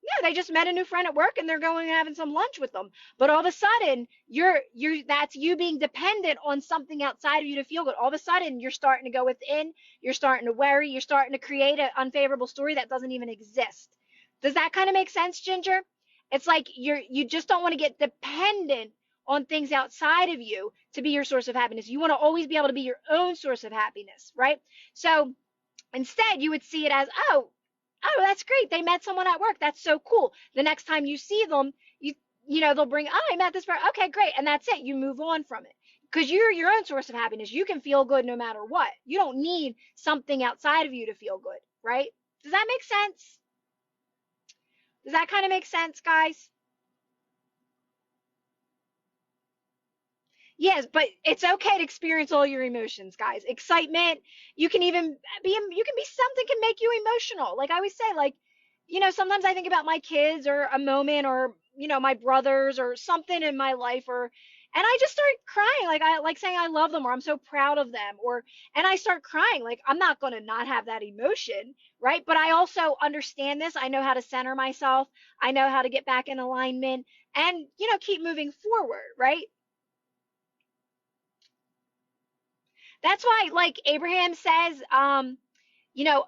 No, they just met a new friend at work and they're going and having some lunch with them. But all of a sudden, that's you being dependent on something outside of you to feel good. All of a sudden, you're starting to go within, you're starting to worry, you're starting to create an unfavorable story that doesn't even exist. Does that kind of make sense, Ginger? It's like you just don't want to get dependent on things outside of you to be your source of happiness. You want to always be able to be your own source of happiness, right? So instead, you would see it as, oh, that's great. They met someone at work. That's so cool. The next time you see them, they'll bring, oh, I met this person. Okay, great. And that's it. You move on from it because you're your own source of happiness. You can feel good no matter what. You don't need something outside of you to feel good, right? Does that make sense? Does that kind of make sense, guys? Yes, but it's okay to experience all your emotions, guys. Excitement, you can be something can make you emotional. Like I always say, like, sometimes I think about my kids or a moment or, my brothers or something in my life and I just start crying. Like I like saying I love them or I'm so proud of them and I start crying. Like I'm not going to not have that emotion, right? But I also understand this. I know how to center myself. I know how to get back in alignment and, keep moving forward, right? That's why, like Abraham says,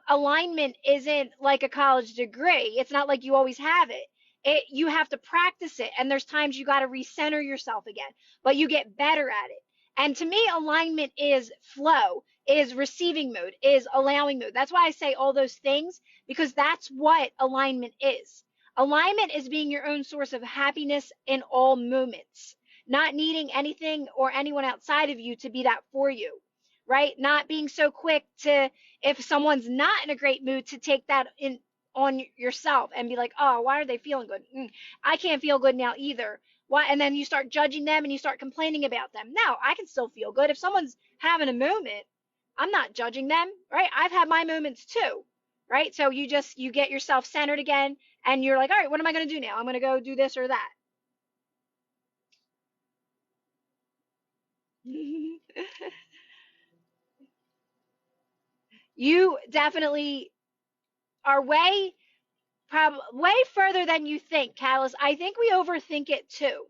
alignment isn't like a college degree. It's not like you always have it. You have to practice it, and there's times you got to recenter yourself again, but you get better at it. And to me, alignment is flow, is receiving mode, is allowing mode. That's why I say all those things, because that's what alignment is. Alignment is being your own source of happiness in all moments, not needing anything or anyone outside of you to be that for you, right? Not being so quick to, if someone's not in a great mood, to take that in on yourself and be like, oh, why are they feeling good? I can't feel good now either. Why? And then you start judging them and you start complaining about them. No, I can still feel good. If someone's having a moment, I'm not judging them, right? I've had my moments too, right? So you get yourself centered again and you're like, all right, what am I going to do now? I'm going to go do this or that. You definitely are way further than you think, Catalyst. I think we overthink it too.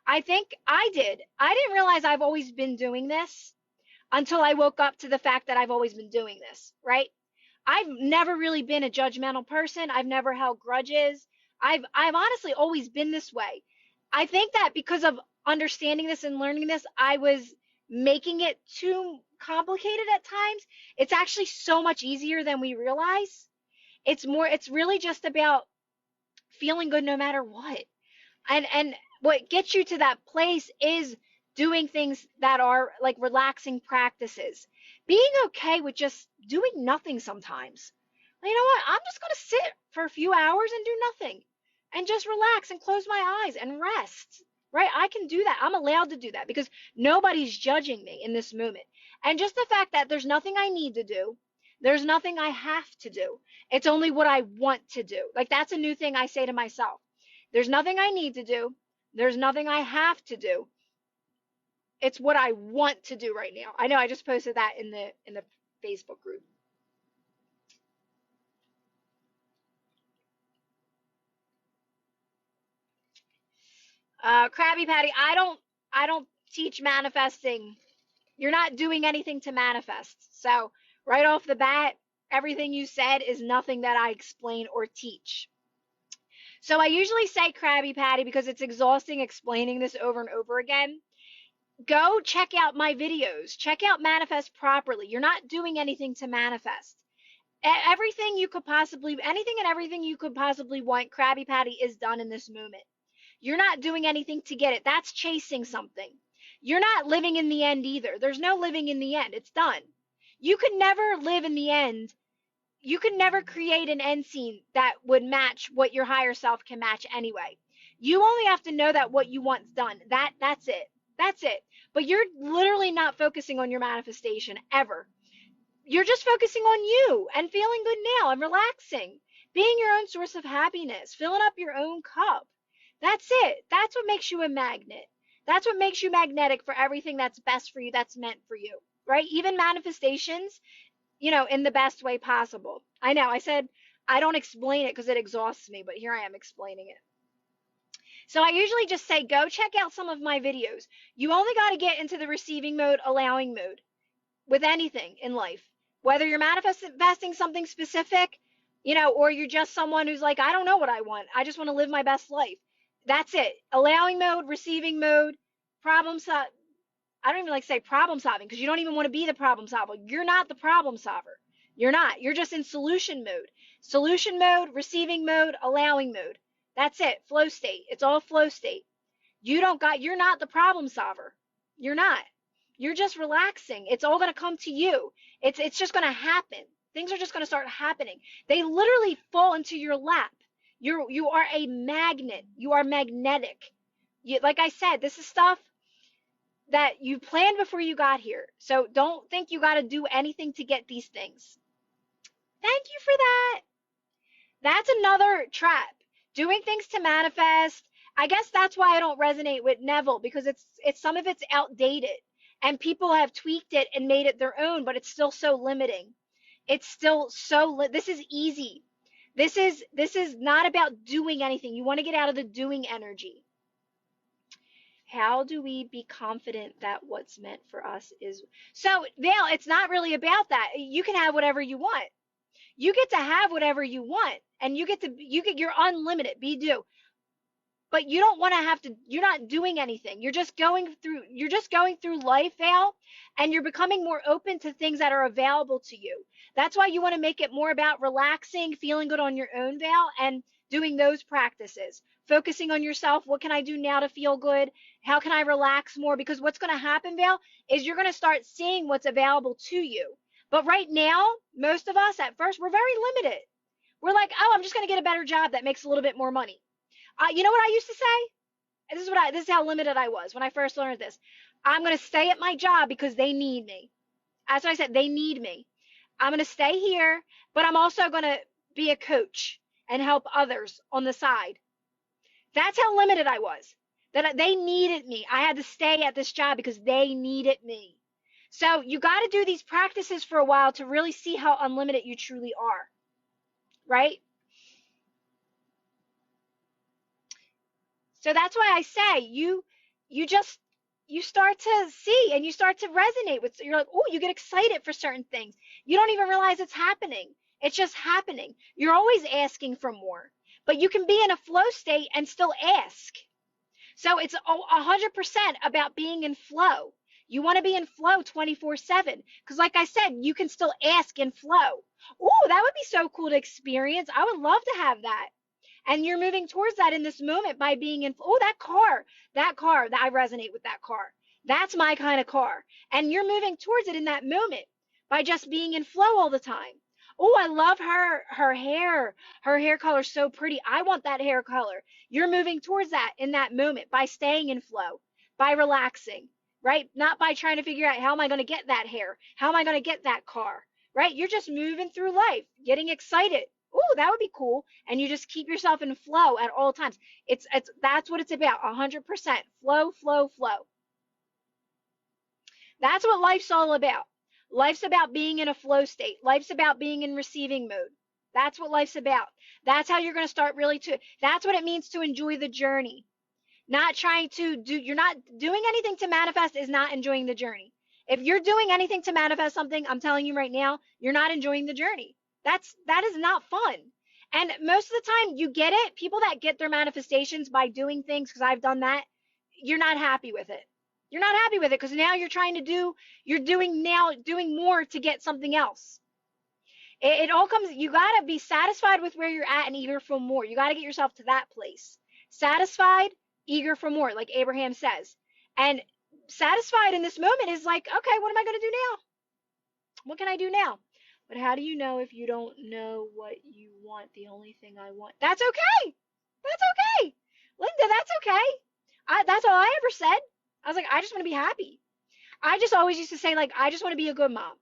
I think I did. I didn't realize I've always been doing this until I woke up to the fact that I've always been doing this, right? I've never really been a judgmental person. I've never held grudges. I've honestly always been this way. I think that because of understanding this and learning this, I was making it too complicated at times. It's actually so much easier than we realize. It's really just about feeling good no matter what. And what gets you to that place is doing things that are like relaxing practices. Being okay with just doing nothing sometimes. You know what? I'm just going to sit for a few hours and do nothing and just relax and close my eyes and rest. Right? I can do that. I'm allowed to do that because nobody's judging me in this moment. And just the fact that there's nothing I need to do, there's nothing I have to do. It's only what I want to do. Like that's a new thing I say to myself. There's nothing I need to do. There's nothing I have to do. It's what I want to do right now. I know I just posted that in the Facebook group. Krabby Patty, I don't teach manifesting. You're not doing anything to manifest. So right off the bat, everything you said is nothing that I explain or teach. So I usually say Krabby Patty because it's exhausting explaining this over and over again. Go check out my videos. Check out Manifest Properly. You're not doing anything to manifest. Anything and everything you could possibly want, Krabby Patty is done in this moment. You're not doing anything to get it. That's chasing something. You're not living in the end either. There's no living in the end. It's done. You could never live in the end. You could never create an end scene that would match what your higher self can match anyway. You only have to know that what you want's done. That's it. That's it. But you're literally not focusing on your manifestation ever. You're just focusing on you and feeling good now and relaxing, being your own source of happiness, filling up your own cup. That's it. That's what makes you a magnet. That's what makes you magnetic for everything that's best for you, that's meant for you, right? Even manifestations, in the best way possible. I know I said I don't explain it because it exhausts me, but here I am explaining it. So I usually just say, go check out some of my videos. You only got to get into the receiving mode, allowing mode with anything in life, whether you're manifesting something specific, or you're just someone who's like, I don't know what I want. I just want to live my best life. That's it. Allowing mode, receiving mode, problem solve. I don't even like to say problem solving because you don't even want to be the problem solver. You're not the problem solver. You're not. You're just in solution mode. Solution mode, receiving mode, allowing mode. That's it. Flow state. It's all flow state. You're not the problem solver. You're not. You're just relaxing. It's all going to come to you. It's just going to happen. Things are just going to start happening. They literally fall into your lap. You are a magnet. You are magnetic. Like I said, this is stuff that you planned before you got here. So don't think you got to do anything to get these things. Thank you for that. That's another trap. Doing things to manifest. I guess that's why I don't resonate with Neville, because it's some of it's outdated and people have tweaked it and made it their own, but it's still so limiting. It's still so this is easy. This is not about doing anything. You want to get out of the doing energy. How do we be confident that what's meant for us is so Vale, it's not really about that. You can have whatever you want. You get to have whatever you want, and you're unlimited, be do. But you don't want to have to, you're not doing anything. You're just going through life, Val, and you're becoming more open to things that are available to you. That's why you want to make it more about relaxing, feeling good on your own, Val, and doing those practices. Focusing on yourself. What can I do now to feel good? How can I relax more? Because what's going to happen, Val, is you're going to start seeing what's available to you. But right now, most of us at first, we're very limited. We're like, oh, I'm just going to get a better job that makes a little bit more money. You know what I used to say? This is how limited I was when I first learned this. I'm going to stay at my job because they need me. That's what I said. They need me. I'm going to stay here, but I'm also going to be a coach and help others on the side. That's how limited I was. That they needed me. I had to stay at this job because they needed me. So you got to do these practices for a while to really see how unlimited you truly are. Right? So that's why I say you start to see and you start to resonate with, you're like, oh, you get excited for certain things. You don't even realize it's happening. It's just happening. You're always asking for more, but you can be in a flow state and still ask. So it's 100% about being in flow. You want to be in flow 24/7 because, like I said, you can still ask in flow. Oh, that would be so cool to experience. I would love to have that. And you're moving towards that in this moment by being in, oh, that car, that I resonate with that car. That's my kind of car. And you're moving towards it in that moment by just being in flow all the time. Oh, I love her hair. Her hair color is so pretty. I want that hair color. You're moving towards that in that moment by staying in flow, by relaxing, right? Not by trying to figure out how am I going to get that hair? How am I going to get that car? Right? You're just moving through life, getting excited. Oh, that would be cool. And you just keep yourself in flow at all times. That's what it's about. 100% flow, flow, flow. That's what life's all about. Life's about being in a flow state. Life's about being in receiving mode. That's what life's about. That's how you're going to start that's what it means to enjoy the journey. You're not doing anything to manifest is not enjoying the journey. If you're doing anything to manifest something, I'm telling you right now, you're not enjoying the journey. That is not fun. And most of the time you get it, people that get their manifestations by doing things, because I've done that, you're not happy with it. You're not happy with it because now you're doing more to get something else. It all comes, you got to be satisfied with where you're at and eager for more. You got to get yourself to that place. Satisfied, eager for more, like Abraham says. And satisfied in this moment is like, okay, what am I going to do now? What can I do now? But how do you know if you don't know what you want? The only thing I want. That's okay. That's okay. Linda, that's okay. That's all I ever said. I was like, I just want to be happy. I just always used to say, like, I just want to be a good mom.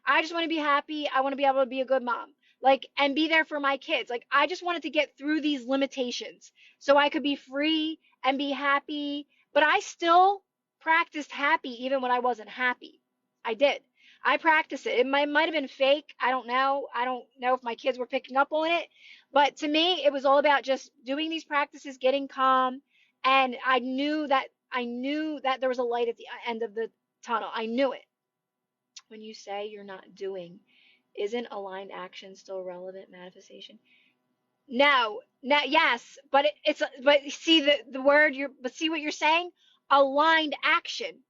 I just want to be happy. I want to be able to be a good mom. Like, and be there for my kids. Like, I just wanted to get through these limitations so I could be free and be happy. But I still practiced happy even when I wasn't happy. I did. I practice it. It might have been fake. I don't know. I don't know if my kids were picking up on it. But to me, it was all about just doing these practices, getting calm. And I knew that there was a light at the end of the tunnel. I knew it. When you say you're not doing, isn't aligned action still relevant manifestation? No, no, yes, but but see the word but see what you're saying? Aligned action.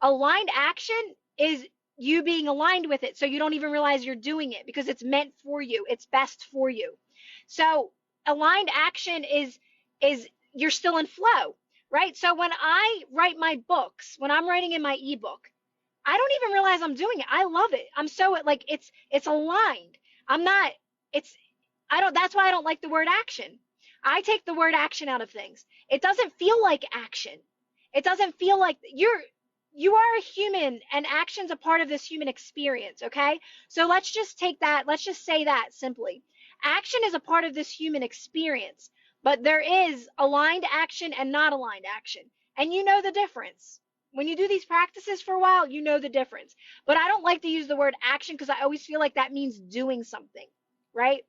Aligned action is you being aligned with it so you don't even realize you're doing it because it's meant for you. It's best for you. So aligned action is you're still in flow, right? So when I write my books, when I'm writing in my ebook, I don't even realize I'm doing it. I love it. I'm so like it's aligned. I'm not it's I don't that's why I don't like the word action. I take the word action out of things. It doesn't feel like action. It doesn't feel like you are a human and action's a part of this human experience, okay? So let's just take that, let's just say that simply. Action is a part of this human experience, but there is aligned action and not aligned action. And you know the difference. When you do these practices for a while, you know the difference. But I don't like to use the word action because I always feel like that means doing something, right?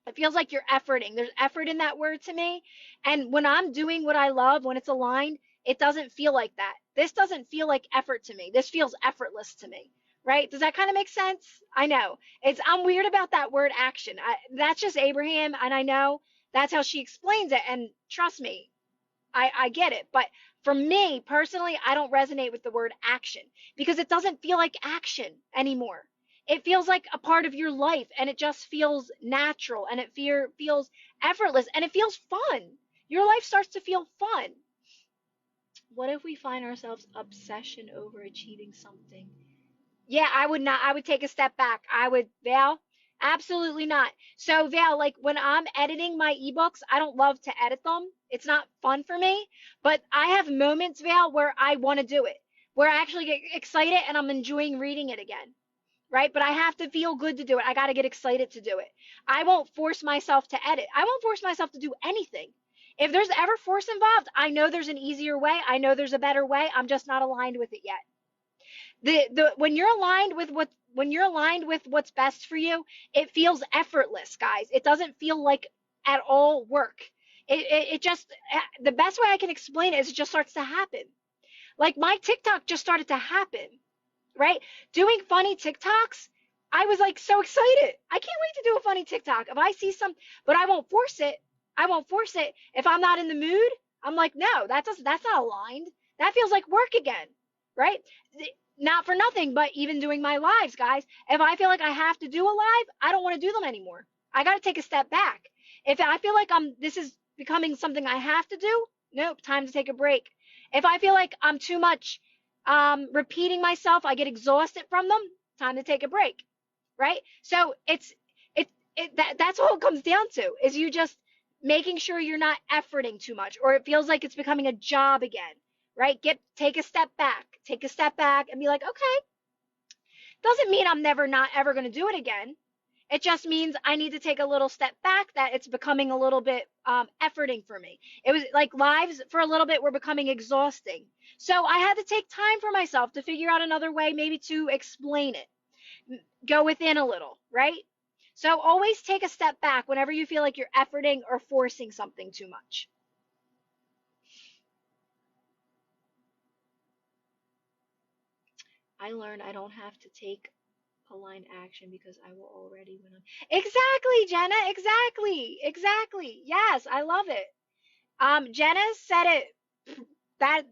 It feels like you're efforting. There's effort in that word to me. And when I'm doing what I love, when it's aligned, it doesn't feel like that. This doesn't feel like effort to me. This feels effortless to me, right? Does that kind of make sense? I know. I'm weird about that word action. That's just Abraham, and I know that's how she explains it. And trust me, I get it. But for me personally, I don't resonate with the word action because it doesn't feel like action anymore. It feels like a part of your life and it just feels natural and it feels effortless and it feels fun. Your life starts to feel fun. What if we find ourselves obsession over achieving something? Yeah, I would not. I would take a step back. Val, absolutely not. So, Val, like when I'm editing my ebooks, I don't love to edit them. It's not fun for me. But I have moments, Val, where I want to do it, where I actually get excited and I'm enjoying reading it again, right? But I have to feel good to do it. I got to get excited to do it. I won't force myself to edit. I won't force myself to do anything. If there's ever force involved, I know there's an easier way. I know there's a better way. I'm just not aligned with it yet. The when you're aligned with what's best for you, it feels effortless, guys. It doesn't feel like at all work. It just the best way I can explain it is it just starts to happen. Like my TikTok just started to happen, right? Doing funny TikToks, I was like so excited. I can't wait to do a funny TikTok. If I see some, but I won't force it. I won't force it. If I'm not in the mood, I'm like, no, that's not aligned. That feels like work again, right? Not for nothing, but even doing my lives, guys, if I feel like I have to do a live, I don't want to do them anymore. I got to take a step back. If I feel like this is becoming something I have to do, nope, time to take a break. If I feel like I'm too much repeating myself, I get exhausted from them, time to take a break, right? So that's all it comes down to is you just making sure you're not efforting too much or it feels like it's becoming a job again, right? Take a step back and be like, okay, doesn't mean I'm never not ever going to do it again. It just means I need to take a little step back that it's becoming a little bit efforting for me. It was like lives for a little bit were becoming exhausting. So I had to take time for myself to figure out another way maybe to explain it. Go within a little, right? So always take a step back whenever you feel like you're efforting or forcing something too much. I learned I don't have to take aligned action because I will already win on. Exactly, Jenna. Exactly. Yes, I love it. Jenna said it that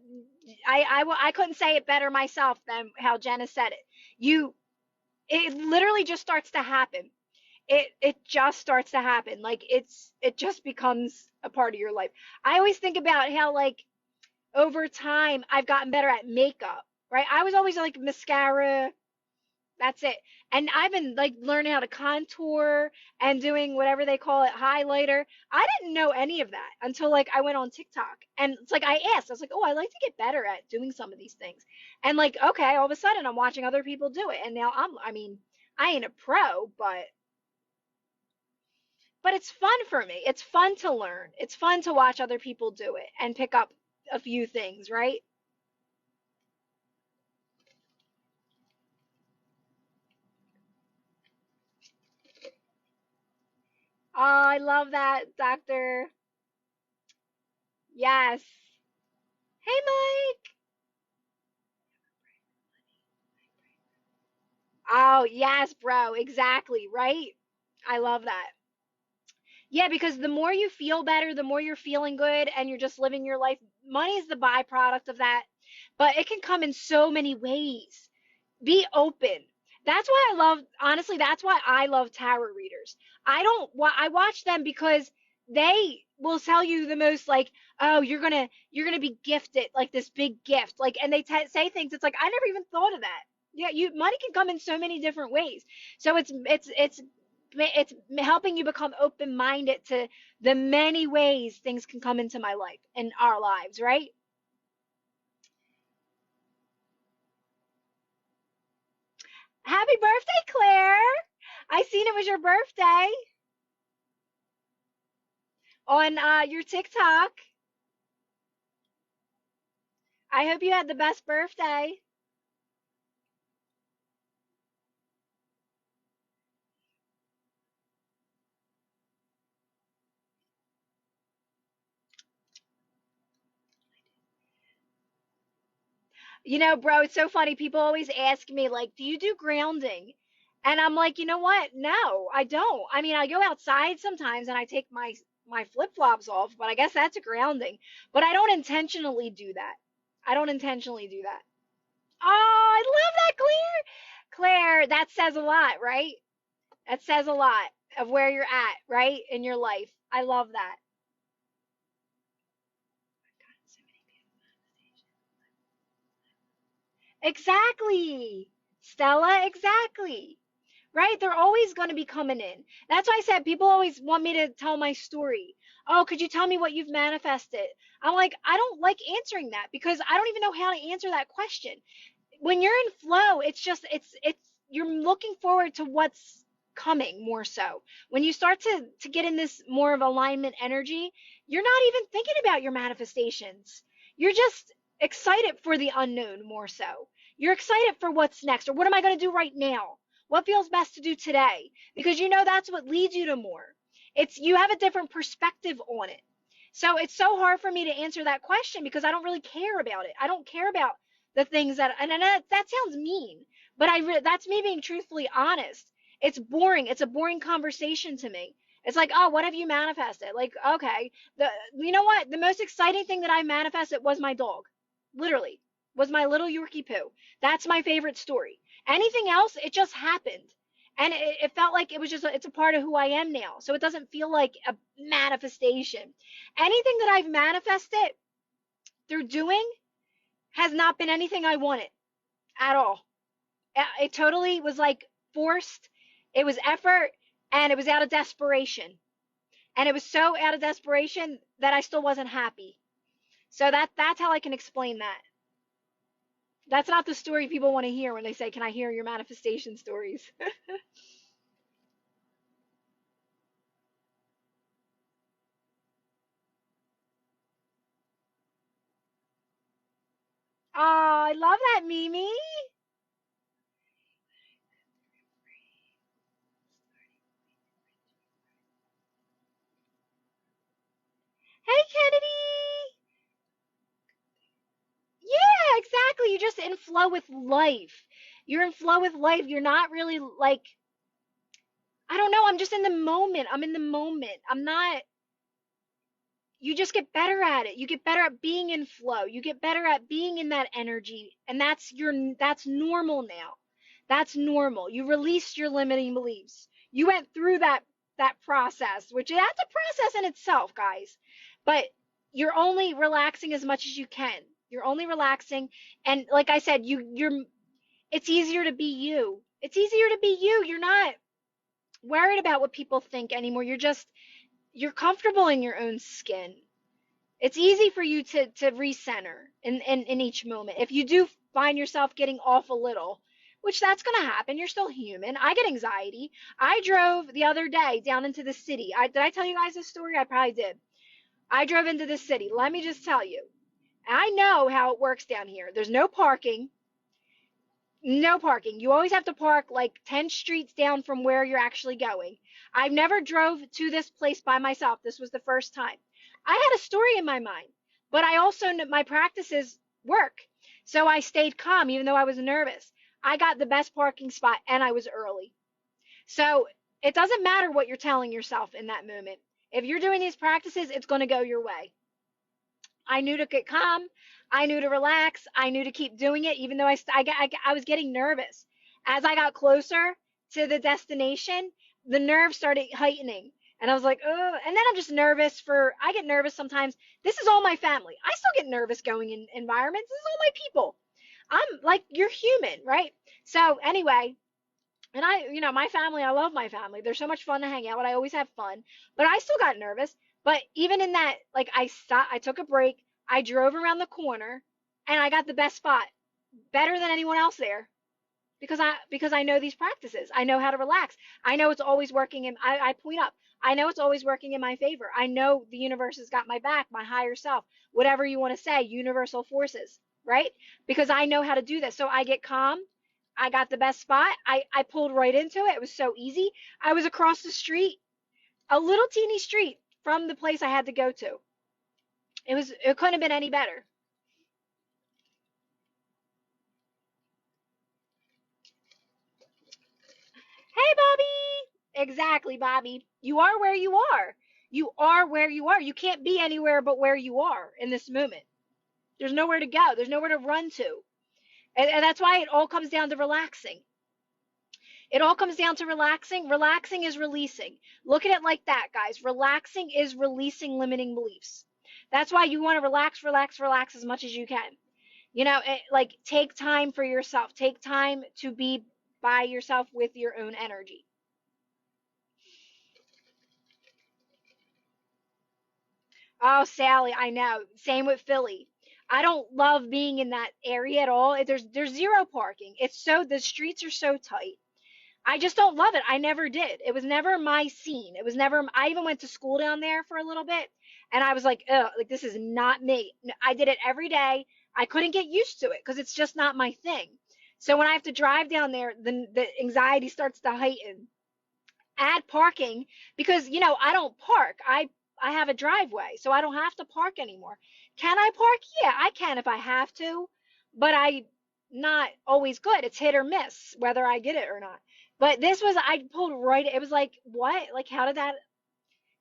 I couldn't say it better myself than how Jenna said it. It literally just starts to happen. It just starts to happen. Like it just becomes a part of your life. I always think about how like over time I've gotten better at makeup, right? I was always like mascara, that's it. And I've been like learning how to contour and doing whatever they call it, highlighter. I didn't know any of that until like I went on TikTok. And it's like I asked, I was like, oh, I'd like to get better at doing some of these things. And like, okay, all of a sudden I'm watching other people do it. And now I mean, I ain't a pro, but it's fun for me. It's fun to learn. It's fun to watch other people do it and pick up a few things, right? I love that, Doctor. Yes. Hey, Mike. Oh, yes, bro. Exactly, right? I love that. Yeah, because the more you feel better, the more you're feeling good and you're just living your life. Money is the byproduct of that, but it can come in so many ways. Be open. That's why I love, honestly, that's why I love tarot readers. I watch them because they will tell you the most like, oh, you're gonna be gifted like this big gift, like, and they say things. It's like I never even thought of that. Yeah, money can come in so many different ways. So it's helping you become open minded to the many ways things can come into my life and our lives, right? Happy birthday, Claire! I seen it was your birthday on your TikTok. I hope you had the best birthday. You know, bro, it's so funny. People always ask me, like, do you do grounding? And I'm like, you know what? No, I don't. I mean, I go outside sometimes and I take my flip-flops off, but I guess that's a grounding. But I don't intentionally do that. I don't intentionally do that. Oh, I love that, Claire. Claire, that says a lot, right? That says a lot of where you're at, right? In your life. I love that. Exactly. Stella, exactly. Right? They're always going to be coming in. That's why I said people always want me to tell my story. Oh, could you tell me what you've manifested? I'm like, I don't like answering that because I don't even know how to answer that question. When you're in flow, it's just it's you're looking forward to what's coming more so. When you start to get in this more of alignment energy, you're not even thinking about your manifestations. You're just excited for the unknown more so. You're excited for what's next or what am I going to do right now? What feels best to do today? Because you know that's what leads you to more. It's you have a different perspective on it. So it's so hard for me to answer that question because I don't really care about it. I don't care about the things that and that sounds mean, but that's me being truthfully honest. It's boring. It's a boring conversation to me. It's like, oh, what have you manifested? Like, okay, you know what? The most exciting thing that I manifested was my dog. Literally, was my little Yorkie poo. That's my favorite story. Anything else, it just happened. And it felt like it was just it's a part of who I am now. So it doesn't feel like a manifestation. Anything that I've manifested through doing has not been anything I wanted at all. It totally was like forced. It was effort and it was out of desperation. And it was so out of desperation that I still wasn't happy. So that's how I can explain that. That's not the story people want to hear when they say, "Can I hear your manifestation stories?" Oh, I love that, Mimi. Hey, Kennedy. Yeah, exactly. You're just in flow with life. You're in flow with life. You're not really like I don't know. I'm just in the moment. I'm in the moment. I'm not. You just get better at it. You get better at being in flow. You get better at being in that energy, and that's normal now. That's normal. You released your limiting beliefs. You went through that process, which that's a process in itself, guys. But you're only relaxing as much as you can. You're only relaxing, and like I said, you're. It's easier to be you. It's easier to be you. You're not worried about what people think anymore. You're comfortable in your own skin. It's easy for you to recenter in each moment. If you do find yourself getting off a little, which that's going to happen, you're still human. I get anxiety. I drove the other day down into the city. Did I tell you guys this story? I probably did. I drove into the city. Let me just tell you. I know how it works down here. There's no parking. No parking. You always have to park like 10 streets down from where you're actually going. I've never drove to this place by myself. This was the first time. I had a story in my mind, but I also know my practices work. So I stayed calm even though I was nervous. I got the best parking spot and I was early. So it doesn't matter what you're telling yourself in that moment. If you're doing these practices, it's going to go your way. I knew to get calm. I knew to relax. I knew to keep doing it, even though I was getting nervous. As I got closer to the destination, the nerves started heightening. And I was like, oh, and then I'm just nervous I get nervous sometimes. This is all my family. I still get nervous going in environments. This is all my people. I'm like, you're human, right? So anyway, and my family, I love my family. They're so much fun to hang out with. I always have fun. But I still got nervous. But even in that, like I stopped, I took a break, I drove around the corner, and I got the best spot. Better than anyone else there. Because I know these practices. I know how to relax. I know it's always working I point up. I know it's always working in my favor. I know the universe has got my back, my higher self, whatever you want to say, universal forces, right? Because I know how to do this. So I get calm. I got the best spot. I pulled right into it. It was so easy. I was across the street, a little teeny street from the place I had to go to. It couldn't have been any better. Hey, Bobby! Exactly, Bobby. You are where you are. You are where you are. You can't be anywhere but where you are in this moment. There's nowhere to go. There's nowhere to run to. And that's why it all comes down to relaxing. It all comes down to relaxing. Relaxing is releasing. Look at it like that, guys. Relaxing is releasing limiting beliefs. That's why you want to relax, relax, relax as much as you can. Like take time for yourself. Take time to be by yourself with your own energy. Oh, Sally, I know. Same with Philly. I don't love being in that area at all. There's zero parking. The streets are so tight. I just don't love it. I never did. It was never my scene. It was never. I even went to school down there for a little bit, and I was like, oh, like this is not me. I did it every day. I couldn't get used to it because it's just not my thing. So when I have to drive down there, the anxiety starts to heighten. Add parking because I don't park. I have a driveway, so I don't have to park anymore. Can I park? Yeah, I can if I have to, but I not always good. It's hit or miss whether I get it or not. But I pulled right. It was like, what? Like, how did that?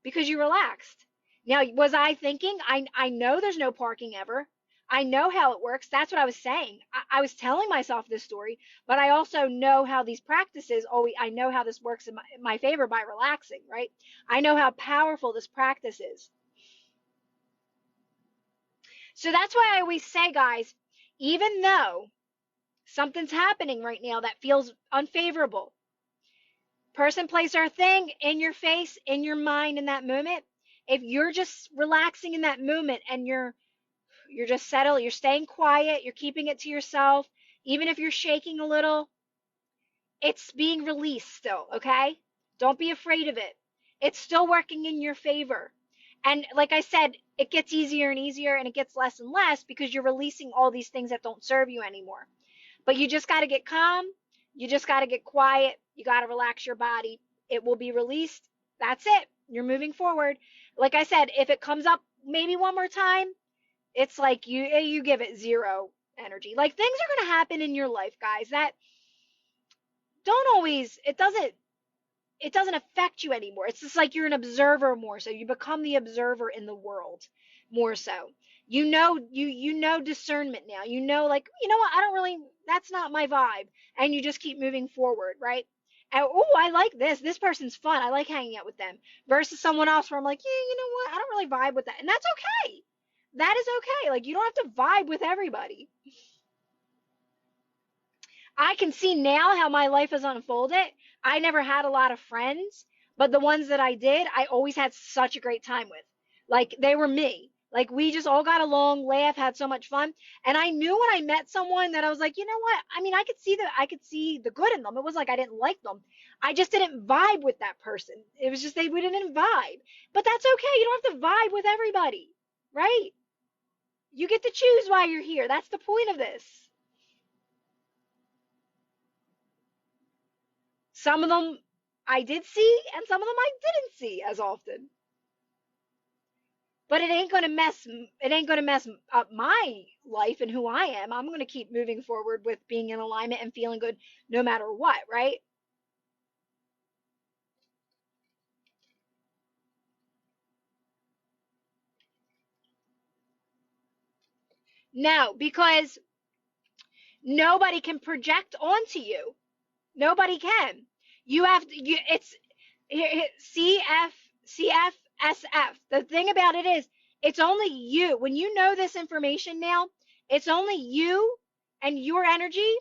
Because you relaxed. Now, was I thinking? I know there's no parking ever. I know how it works. That's what I was saying. I was telling myself this story, but I also know how these practices always, I know how this works in my favor by relaxing, right? I know how powerful this practice is. So that's why I always say, guys, even though something's happening right now that feels unfavorable, person, place, or thing in your face, in your mind in that moment, if you're just relaxing in that moment and you're just settled, you're staying quiet, you're keeping it to yourself, even if you're shaking a little, it's being released still, okay? Don't be afraid of it. It's still working in your favor. And like I said, it gets easier and easier and it gets less and less because you're releasing all these things that don't serve you anymore. But you just got to get calm. You just got to get quiet. You got to relax your body. It will be released. That's it. You're moving forward. Like I said, if it comes up maybe one more time, it's like you give it zero energy. Like things are going to happen in your life, guys, that don't always it doesn't affect you anymore. It's just like you're an observer more so. You become the observer in the world more so. You know discernment now. You know, like, you know what, I don't really, that's not my vibe. And you just keep moving forward, right? And, oh, I like this. This person's fun. I like hanging out with them. Versus someone else where I'm like, yeah, you know what? I don't really vibe with that. And that's okay. That is okay. Like, you don't have to vibe with everybody. I can see now how my life has unfolded. I never had a lot of friends, but the ones that I did, I always had such a great time with. Like they were me. Like we just all got along, laughed, had so much fun. And I knew when I met someone that I was like, you know what? I mean, I could see the good in them. It wasn't like I didn't like them. I just didn't vibe with that person. It was just we didn't vibe. But that's okay. You don't have to vibe with everybody, right? You get to choose why you're here. That's the point of this. Some of them I did see, and some of them I didn't see as often. But it ain't gonna mess up my life and who I am. I'm gonna keep moving forward with being in alignment and feeling good no matter what, right? No, because nobody can project onto you. Nobody can. You have to, it's CFSF. The thing about it is, it's only you. When you know this information now, it's only you and your energy,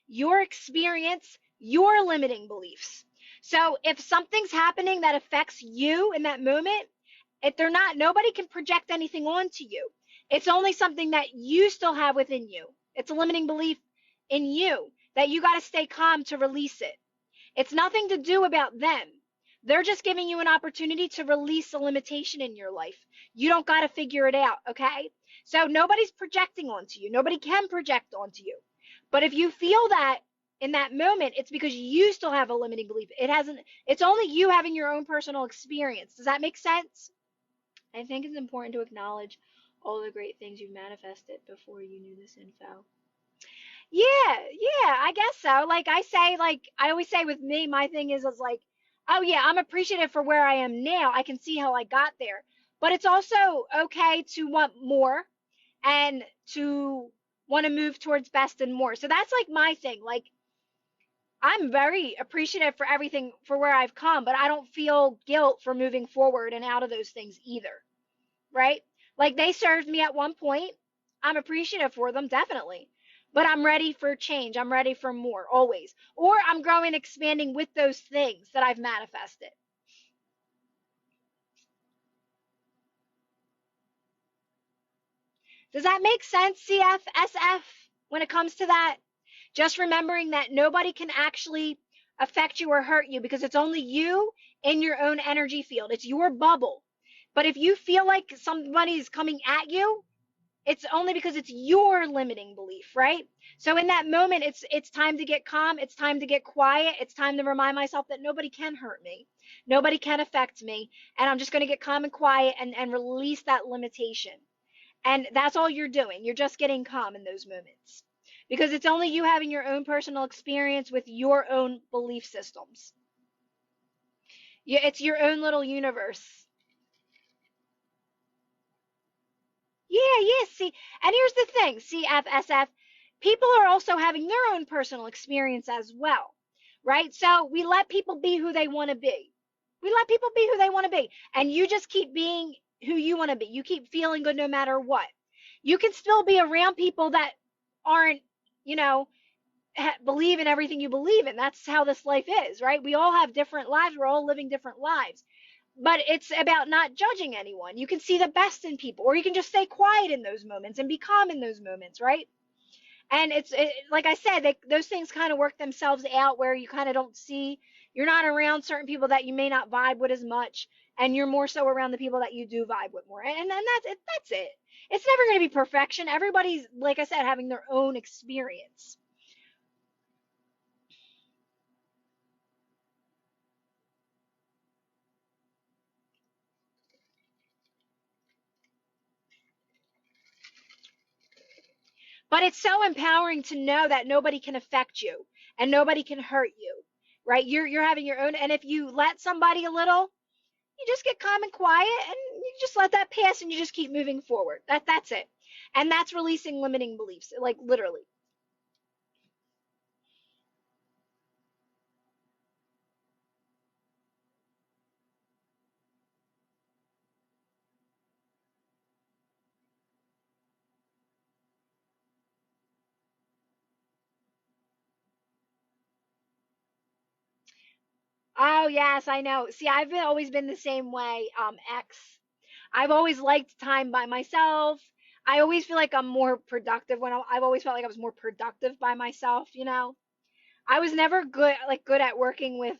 your experience, your limiting beliefs. So if something's happening that affects you in that moment, if they're not, nobody can project anything onto you. It's only something that you still have within you. It's a limiting belief in you that you got to stay calm to release it. It's nothing to do about them. They're just giving you an opportunity to release a limitation in your life. You don't got to figure it out, okay? So nobody's projecting onto you. Nobody can project onto you. But if you feel that in that moment, it's because you still have a limiting belief. It's only you having your own personal experience. Does that make sense? I think it's important to acknowledge all the great things you've manifested before you knew this info. Yeah, I guess so. Like I say, like I always say with me, my thing is like, oh yeah, I'm appreciative for where I am now. I can see how I got there. But it's also okay to want more and to want to move towards best and more. So that's like my thing. Like I'm very appreciative for everything for where I've come, but I don't feel guilt for moving forward and out of those things either. Right? Like they served me at one point. I'm appreciative for them, definitely. But I'm ready for change. I'm ready for more, always. Or I'm growing, expanding with those things that I've manifested. Does that make sense, CFSF, when it comes to that? Just remembering that nobody can actually affect you or hurt you because it's only you in your own energy field. It's your bubble. But if you feel like somebody's coming at you, it's only because it's your limiting belief, right? So in that moment, it's time to get calm. It's time to get quiet. It's time to remind myself that nobody can hurt me. Nobody can affect me. And I'm just going to get calm and quiet and release that limitation. And that's all you're doing. You're just getting calm in those moments. Because it's only you having your own personal experience with your own belief systems. Yeah, it's your own little universe. Yeah. See, and here's the thing, CFSF, people are also having their own personal experience as well, right? So we let people be who they want to be. We let people be who they want to be. And you just keep being who you want to be. You keep feeling good no matter what. You can still be around people that aren't, you know, believe in everything you believe in. That's how this life is, right? We all have different lives. We're all living different lives. But it's about not judging anyone. You can see the best in people, or you can just stay quiet in those moments and be calm in those moments, right? And like I said, those things kind of work themselves out where you kind of don't see, you're not around certain people that you may not vibe with as much, and you're more so around the people that you do vibe with more. And then that's it. That's it. It's never going to be perfection. Everybody's, like I said, having their own experience. But it's so empowering to know that nobody can affect you and nobody can hurt you, right? You're having your own, and if you let somebody a little, you just get calm and quiet, and you just let that pass, and you just keep moving forward. That's it, and that's releasing limiting beliefs, like literally. Oh yes, I know. See, always been the same way. X. I've always liked time by myself. I always feel like I'm more productive I've always felt like I was more productive by myself. I was never good at working with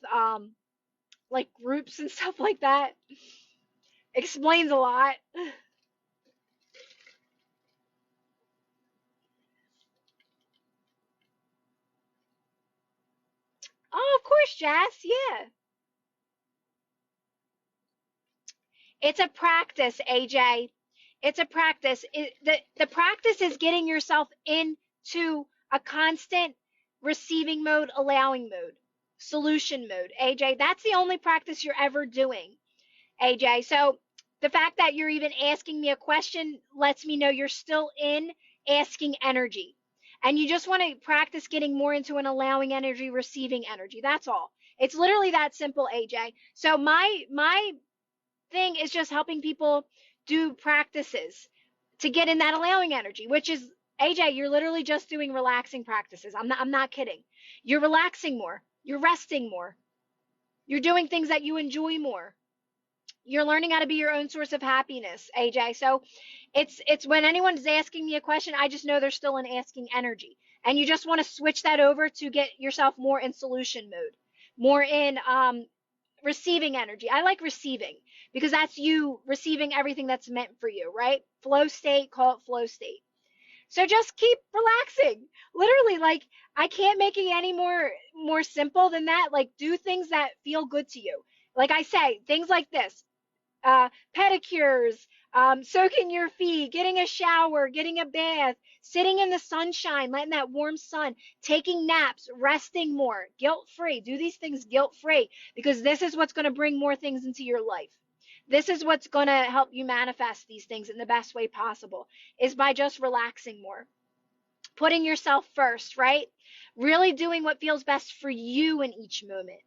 like groups and stuff like that. Explains a lot. Oh, of course, Jess. Yeah. It's a practice, AJ. It's a practice. The practice is getting yourself into a constant receiving mode, allowing mode, solution mode. AJ, that's the only practice you're ever doing, AJ. So the fact that you're even asking me a question lets me know you're still in asking energy. And you just want to practice getting more into an allowing energy, receiving energy. That's all. It's literally that simple, AJ. So my thing is just helping people do practices to get in that allowing energy, which is AJ, you're literally just doing relaxing practices. I'm not kidding. You're relaxing more. You're resting more. You're doing things that you enjoy more. You're learning how to be your own source of happiness, AJ. So it's when anyone's asking me a question, I just know they're still in asking energy. And you just want to switch that over to get yourself more in solution mode, more in receiving energy. I like receiving because that's you receiving everything that's meant for you, right? Flow state, call it flow state. So just keep relaxing. Literally, like I can't make it any more simple than that. Like do things that feel good to you. Like I say, things like this. Pedicures, soaking your feet, getting a shower, getting a bath, sitting in the sunshine, letting that warm sun, taking naps, resting more, guilt free. Do these things guilt free because this is what's going to bring more things into your life. This is what's going to help you manifest these things in the best way possible is by just relaxing more, putting yourself first, right? Really doing what feels best for you in each moment.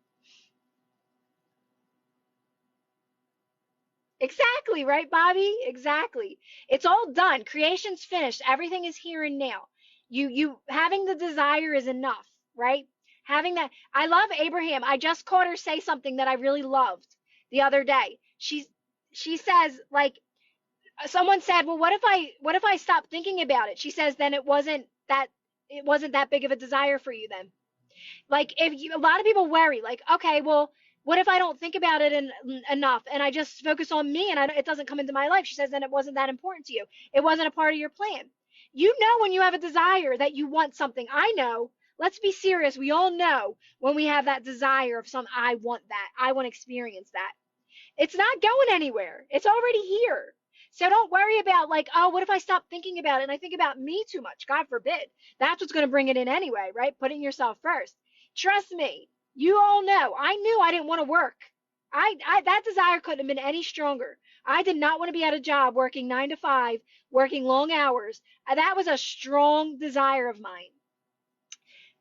Exactly, right, Bobby? Exactly. It's all done. Creation's finished. Everything is here and now. You having the desire is enough, right? Having that. I love Abraham. I just caught her say something that I really loved the other day. She says like someone said, "Well, what if I stop thinking about it?" She says, "Then it wasn't that big of a desire for you then." Like if you, a lot of people worry, like, okay, well, what if I don't think about it enough and I just focus on me and it doesn't come into my life? She says, then it wasn't that important to you. It wasn't a part of your plan. You know when you have a desire that you want something. I know. Let's be serious. We all know when we have that desire of some, I want that. I want to experience that. It's not going anywhere. It's already here. So don't worry about like, oh, what if I stop thinking about it and I think about me too much? God forbid. That's what's going to bring it in anyway, right? Putting yourself first. Trust me. You all know. I knew I didn't want to work. That desire couldn't have been any stronger. I did not want to be at a job working 9 to 5, working long hours. That was a strong desire of mine.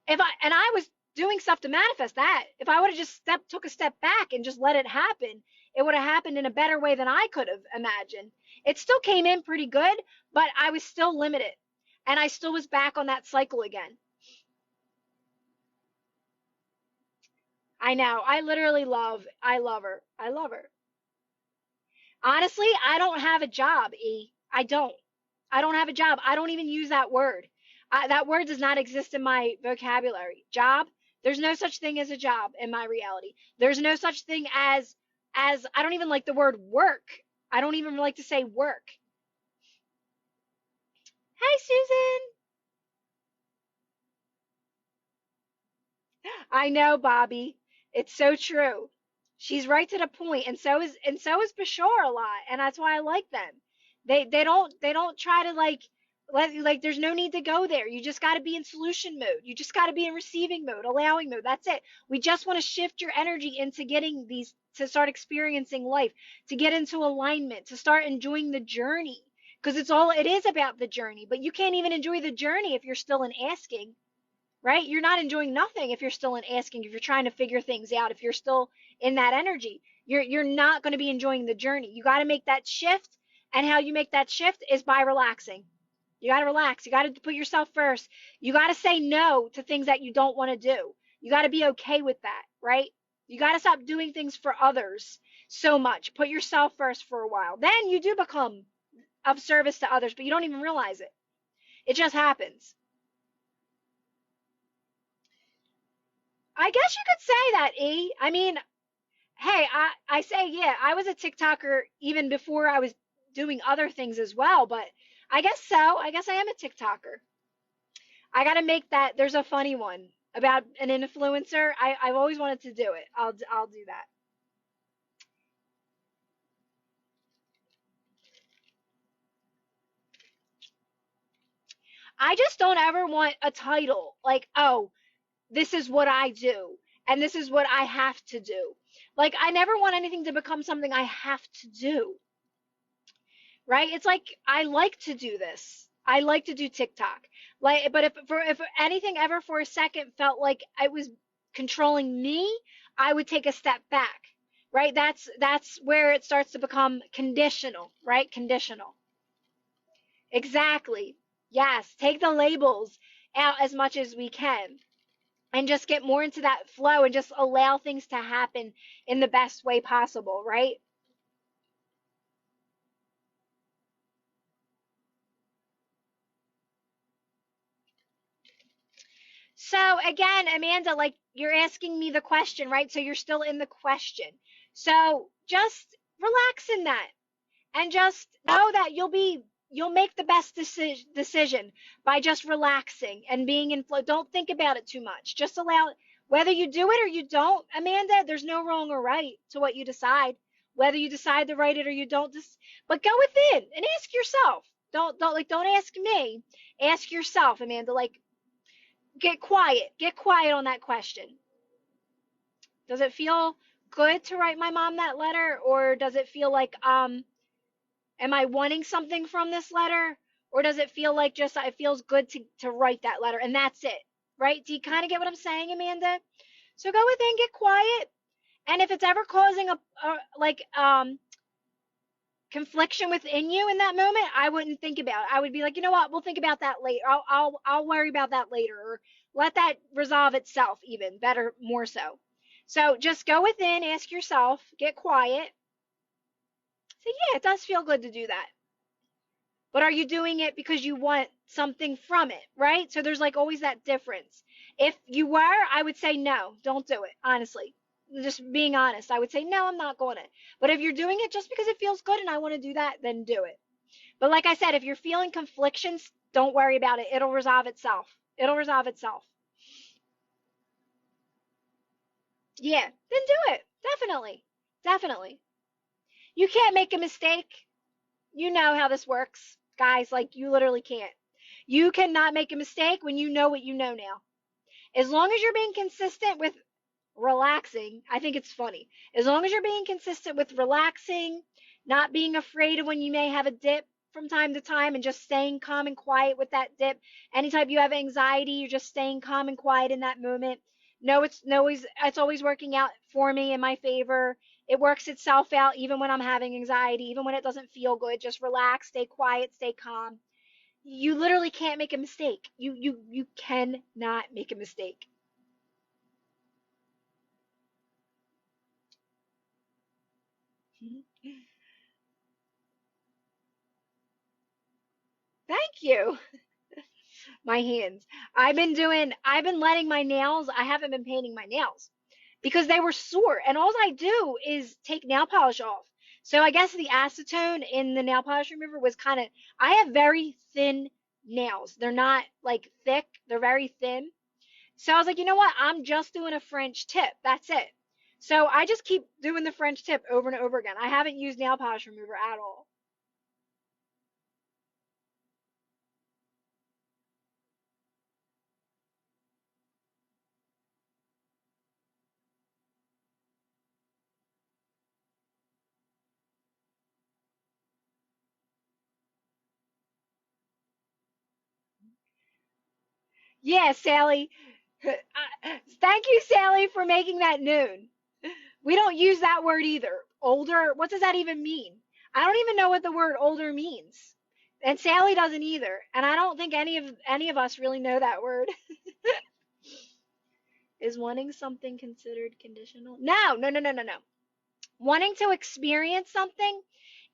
I was doing stuff to manifest that. If I would have just took a step back and just let it happen, it would have happened in a better way than I could have imagined. It still came in pretty good, but I was still limited. And I still was back on that cycle again. I know. I love her. I love her. Honestly, I don't have a job, E. I don't. I don't have a job. I don't even use that word. That word does not exist in my vocabulary. Job, there's no such thing as a job in my reality. There's no such thing as I don't even like the word work. I don't even like to say work. Hey, Susan. I know, Bobby. It's so true. She's right to the point, and so is Bashar a lot, and that's why I like them. They don't try to like there's no need to go there. You just got to be in solution mode. You just got to be in receiving mode, allowing mode. That's it. We just want to shift your energy into getting these to start experiencing life, to get into alignment, to start enjoying the journey. Because it is about the journey, but you can't even enjoy the journey if you're still in asking, right? You're not enjoying nothing if you're still in asking, if you're trying to figure things out, if you're still in that energy. You're not going to be enjoying the journey. You got to make that shift, and how you make that shift is by relaxing. You got to relax. You got to put yourself first. You got to say no to things that you don't want to do. You got to be okay with that, right? You got to stop doing things for others so much. Put yourself first for a while. Then you do become of service to others, but you don't even realize it. It just happens. I guess you could say that, E. I mean, hey, I say, yeah, I was a TikToker even before I was doing other things as well, but I guess so. I guess I am a TikToker. I got to make that. There's a funny one. about an influencer. I've always wanted to do it. I'll do that. I just don't ever want a title like, oh, this is what I do and this is what I have to do. Like, I never want anything to become something I have to do, right? It's like I like to do this. I like to do TikTok. Like, but if anything ever for a second felt like it was controlling me, I would take a step back. Right? That's where it starts to become conditional, right? Conditional. Exactly. Yes, take the labels out as much as we can and just get more into that flow and just allow things to happen in the best way possible, right? So again, Amanda, like you're asking me the question, right? So you're still in the question. So just relax in that and just know that you'll make the best decision by just relaxing and being in flow. Don't think about it too much. Just allow whether you do it or you don't, Amanda, there's no wrong or right to what you decide. Whether you decide to write it or you don't, but go within and ask yourself. Don't ask me. Ask yourself, Amanda. Like get quiet. Get quiet on that question. Does it feel good to write my mom that letter, or does it feel like am I wanting something from this letter? Or does it feel like just it feels good to write that letter and that's it? Right? Do you kind of get what I'm saying, Amanda? So go within, get quiet. And if it's ever causing a like confliction within you in that moment, I wouldn't think about it. I would be like, you know what? We'll think about that later. I'll worry about that later, or let that resolve itself. Even better, more so. So just go within, ask yourself, get quiet. Say, yeah, it does feel good to do that. But are you doing it because you want something from it, right? So there's like always that difference. If you were, I would say no, don't do it, honestly. Just being honest, I would say no, I'm not going to. But if you're doing it just because it feels good and I want to do that, then do it. But like I said, if you're feeling conflictions, don't worry about it. It'll resolve itself. It'll resolve itself. Yeah, then do it. Definitely. Definitely. You can't make a mistake. You know how this works, guys. Like, you literally can't. You cannot make a mistake when you know what you know now. As long as you're being consistent with relaxing, I think it's funny. As long as you're being consistent with relaxing, not being afraid of when you may have a dip from time to time and just staying calm and quiet with that dip. Anytime you have anxiety, you're just staying calm and quiet in that moment. No, it's always working out for me in my favor. It works itself out even when I'm having anxiety, even when it doesn't feel good. Just relax, stay quiet, stay calm. You literally can't make a mistake. You cannot make a mistake. Thank you. My hands. I've been letting my nails, I haven't been painting my nails because they were sore. And all I do is take nail polish off. So I guess the acetone in the nail polish remover was kind of, I have very thin nails. They're not like thick, they're very thin. So I was like, you know what? I'm just doing a French tip. That's it. So I just keep doing the French tip over and over again. I haven't used nail polish remover at all. Yeah, Sally. Thank you, Sally, for making that noon. We don't use that word either. Older, what does that even mean? I don't even know what the word older means. And Sally doesn't either. And I don't think any of us really know that word. Is wanting something considered conditional? No, no, no, no, no, no. Wanting to experience something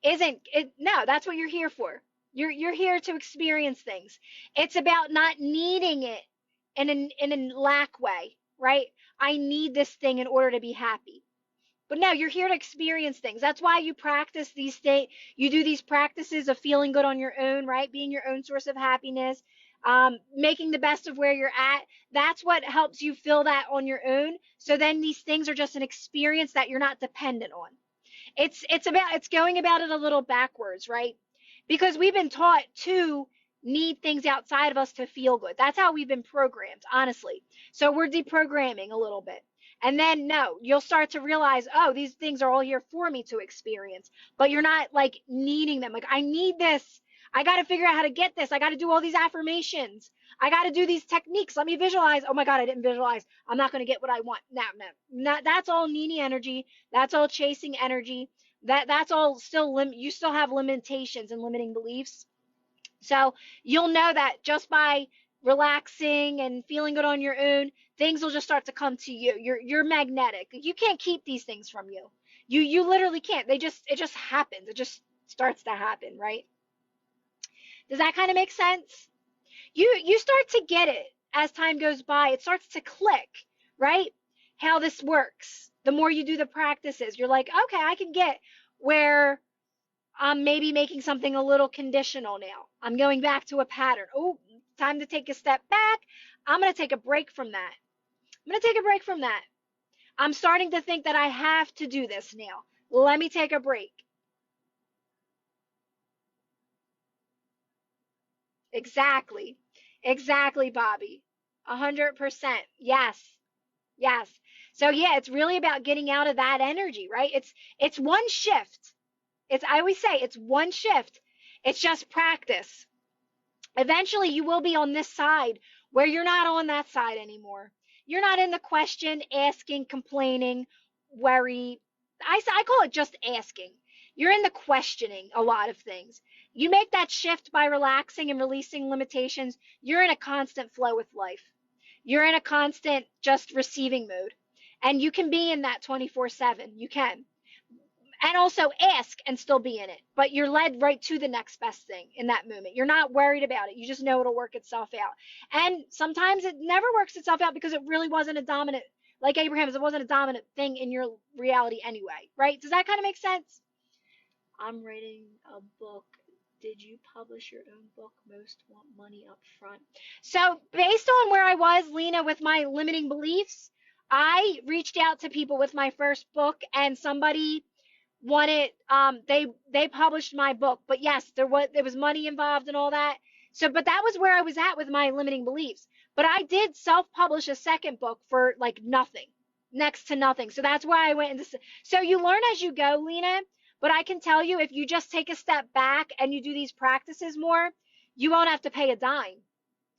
isn't it, no, that's what you're here for. You're here to experience things. It's about not needing it in a lack way, right? I need this thing in order to be happy. But no, you're here to experience things. That's why you practice these things. You do these practices of feeling good on your own, right? Being your own source of happiness. making the best of where you're at. That's what helps you feel that on your own. So then these things are just an experience that you're not dependent on. It's going about it a little backwards, right? Because we've been taught to need things outside of us to feel good. That's how we've been programmed, honestly. So we're deprogramming a little bit. And then no, you'll start to realize, oh, these things are all here for me to experience. But you're not like needing them. Like, I need this. I got to figure out how to get this. I got to do all these affirmations. I got to do these techniques. Let me visualize. Oh my God, I didn't visualize. I'm not going to get what I want. No, no. Not, that's all needy energy. That's all chasing energy. That's all still you still have limitations and limiting beliefs. So you'll know that just by relaxing and feeling good on your own, things will just start to come to you. You're magnetic. You can't keep these things from you. You literally can't. It just happens. It just starts to happen, right? Does that kind of make sense? You start to get it as time goes by. It starts to click, right? How this works. The more you do the practices, you're like, okay, I can get where I'm maybe making something a little conditional now. I'm going back to a pattern. Oh, time to take a step back. I'm going to take a break from that. I'm going to take a break from that. I'm starting to think that I have to do this now. Let me take a break. Exactly. Exactly, Bobby. 100%. Yes. Yes. So yeah, it's really about getting out of that energy, right? It's one shift. I always say it's one shift. It's just practice. Eventually you will be on this side where you're not on that side anymore. You're not in the question, asking, complaining, worry. I call it just asking. You're in the questioning a lot of things. You make that shift by relaxing and releasing limitations. You're in a constant flow with life. You're in a constant just receiving mode. And you can be in that 24/7. You can. And also ask and still be in it. But you're led right to the next best thing in that moment. You're not worried about it. You just know it'll work itself out. And sometimes it never works itself out because it really wasn't a dominant, like Abraham's, it wasn't a dominant thing in your reality anyway, right? Does that kind of make sense? I'm writing a book. Did you publish your own book? Most want money up front. So, based on where I was, Lena, with my limiting beliefs, I reached out to people with my first book, and somebody wanted they published my book, but yes, there was money involved and all that. So, but that was where I was at with my limiting beliefs. But I did self-publish a second book for like nothing, next to nothing. So that's why I went into. So you learn as you go, Lena. But I can tell you, if you just take a step back and you do these practices more, you won't have to pay a dime.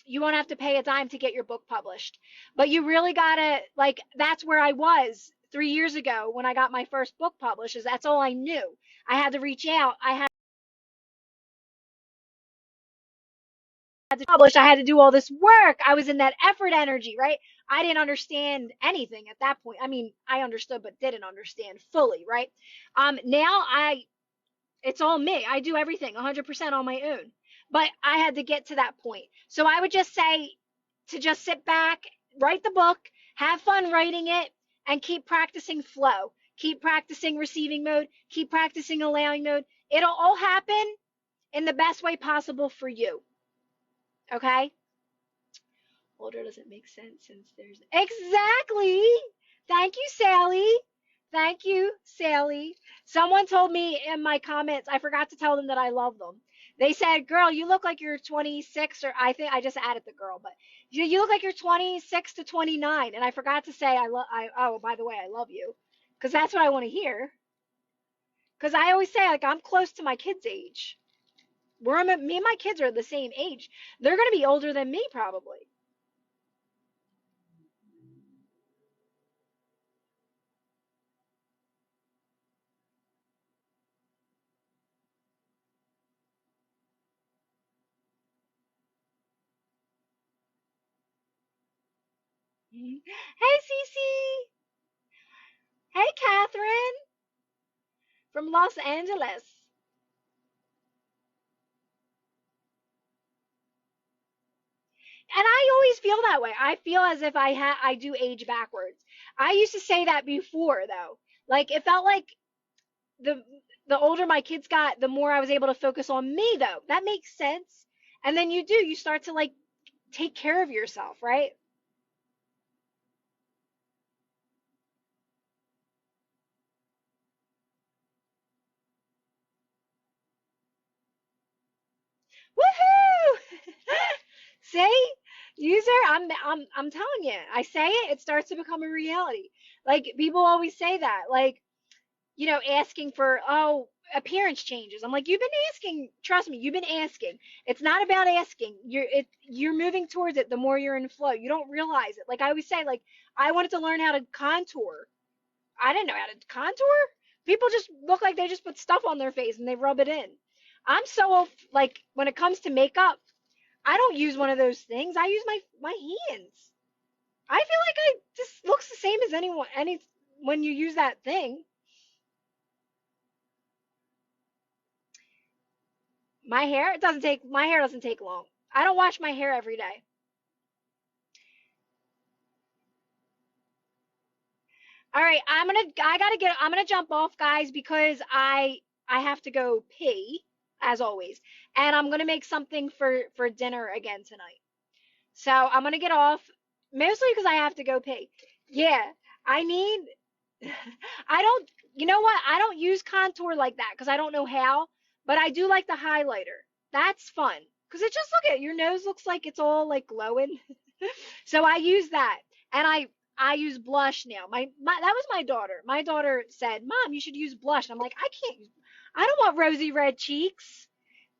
You won't have to pay a dime to get your book published. But you really gotta, like, that's where I was 3 years ago when I got my first book published, is that's all I knew. I had to reach out. I had to publish. I had to do all this work. I was in that effort energy, right? I didn't understand anything at that point. I mean, I understood, but didn't understand fully, right? Now it's all me. I do everything 100% on my own. But I had to get to that point. So I would just say to just sit back, write the book, have fun writing it, and keep practicing flow. Keep practicing receiving mode, keep practicing allowing mode. It'll all happen in the best way possible for you. Okay? Older doesn't make sense since there's exactly. Thank you, Sally. Thank you, Sally. Someone told me in my comments, I forgot to tell them that I love them. They said, "Girl, you look like you're 26," or I think I just added the girl, but you look like you're 26 to 29, and I forgot to say I love. Oh, by the way, I love you, because that's what I want to hear. Because I always say like I'm close to my kids' age. Me and my kids are the same age. They're gonna be older than me probably. Hey, Cece. Hey, Catherine from Los Angeles. And I always feel that way. I feel as if I do age backwards. I used to say that before though. Like it felt like the the older my kids got, the more I was able to focus on me though. That makes sense. And then you start to like take care of yourself, right? Woohoo! See? User, I'm telling you. I say it, it starts to become a reality. Like people always say that. Like, asking for, oh, appearance changes. I'm like, you've been asking, trust me, you've been asking. It's not about asking. You're moving towards it the more you're in flow. You don't realize it. Like I always say, like I wanted to learn how to contour. I didn't know how to contour. People just look like they just put stuff on their face and they rub it in. I'm so like when it comes to makeup, I don't use one of those things. I use my hands. I feel like I just looks the same as any when you use that thing. My hair doesn't take long. I don't wash my hair every day. All right, I'm gonna jump off, guys, because I have to go pee, as always, and I'm gonna make something for dinner again tonight. So I'm gonna get off, mostly because I have to go pee. Yeah, I need. I don't. You know what? I don't use contour like that because I don't know how, but I do like the highlighter. That's fun because it just look at your nose looks like it's all like glowing. So I use that, and I use blush now. My that was my daughter. My daughter said, "Mom, you should use blush." And I'm like, I can't. I don't want rosy red cheeks.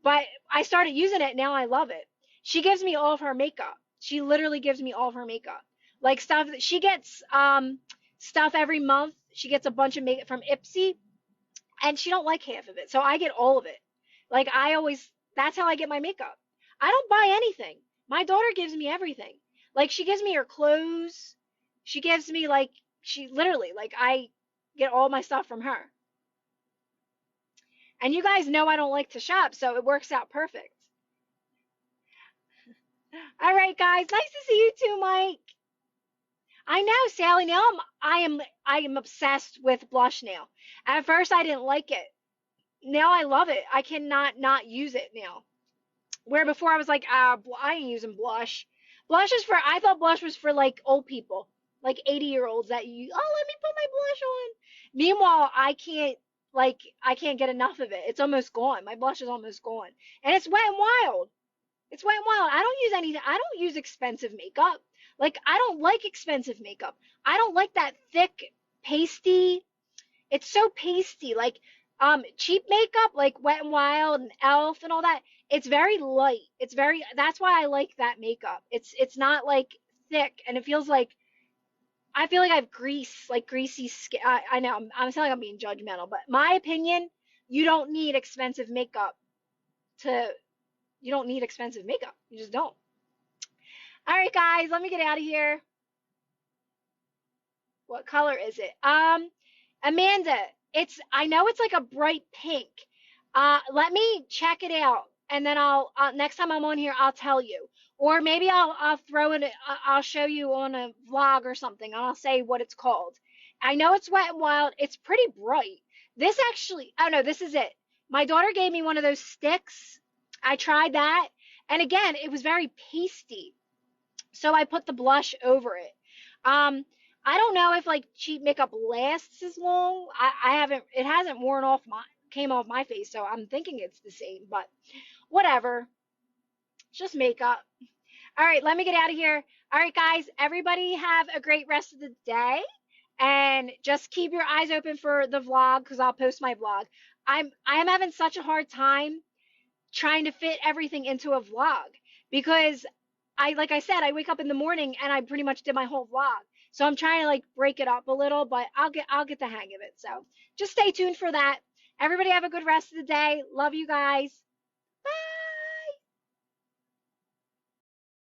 But I started using it. Now I love it. She gives me all of her makeup. She literally gives me all of her makeup, like stuff that she gets. Stuff every month. She gets a bunch of makeup from Ipsy, and she don't like half of it, so I get all of it. Like I always, that's how I get my makeup. I don't buy anything. My daughter gives me everything. Like she gives me her clothes. She gives me like she literally like I get all my stuff from her. And you guys know I don't like to shop, so it works out perfect. All right, guys. Nice to see you too, Mike. I know, Sally. Now I am obsessed with blush now. At first I didn't like it. Now I love it. I cannot not use it now. Where before I was like, I ain't using blush. Blush is for, I thought blush was for like old people, like 80-year-olds that you, oh, let me put my blush on. Meanwhile, I can't get enough of it. It's almost gone. My blush is almost gone. And it's Wet and Wild. It's Wet and Wild. I don't use expensive makeup. Like, I don't like expensive makeup. I don't like that thick, pasty, it's so pasty. Like cheap makeup, like Wet and Wild and Elf and all that. It's very light. That's why I like that makeup. It's not like thick and it feels like I feel like I have grease, like greasy skin. I know I'm sounding like I'm being judgmental, but my opinion, you don't need expensive makeup to you don't need expensive makeup. You just don't. All right, guys, let me get out of here. What color is it? Amanda, I know it's like a bright pink. Let me check it out, and then I'll next time I'm on here, I'll tell you, or maybe I'll throw it. I'll show you on a vlog or something, and I'll say what it's called. I know it's Wet and Wild. It's pretty bright. This actually, oh no, this is it. My daughter gave me one of those sticks. I tried that, and again, it was very pasty. So I put the blush over it. Um, I don't know if like cheap makeup lasts as long. I haven't. It hasn't worn off my came off my face, so I'm thinking it's the same. But whatever. It's just makeup. All right, let me get out of here. All right, guys. Everybody have a great rest of the day, and just keep your eyes open for the vlog because I'll post my vlog. I am having such a hard time trying to fit everything into a vlog because like I said, I wake up in the morning and I pretty much did my whole vlog. So I'm trying to like break it up a little, but I'll get the hang of it. So just stay tuned for that. Everybody have a good rest of the day. Love you guys.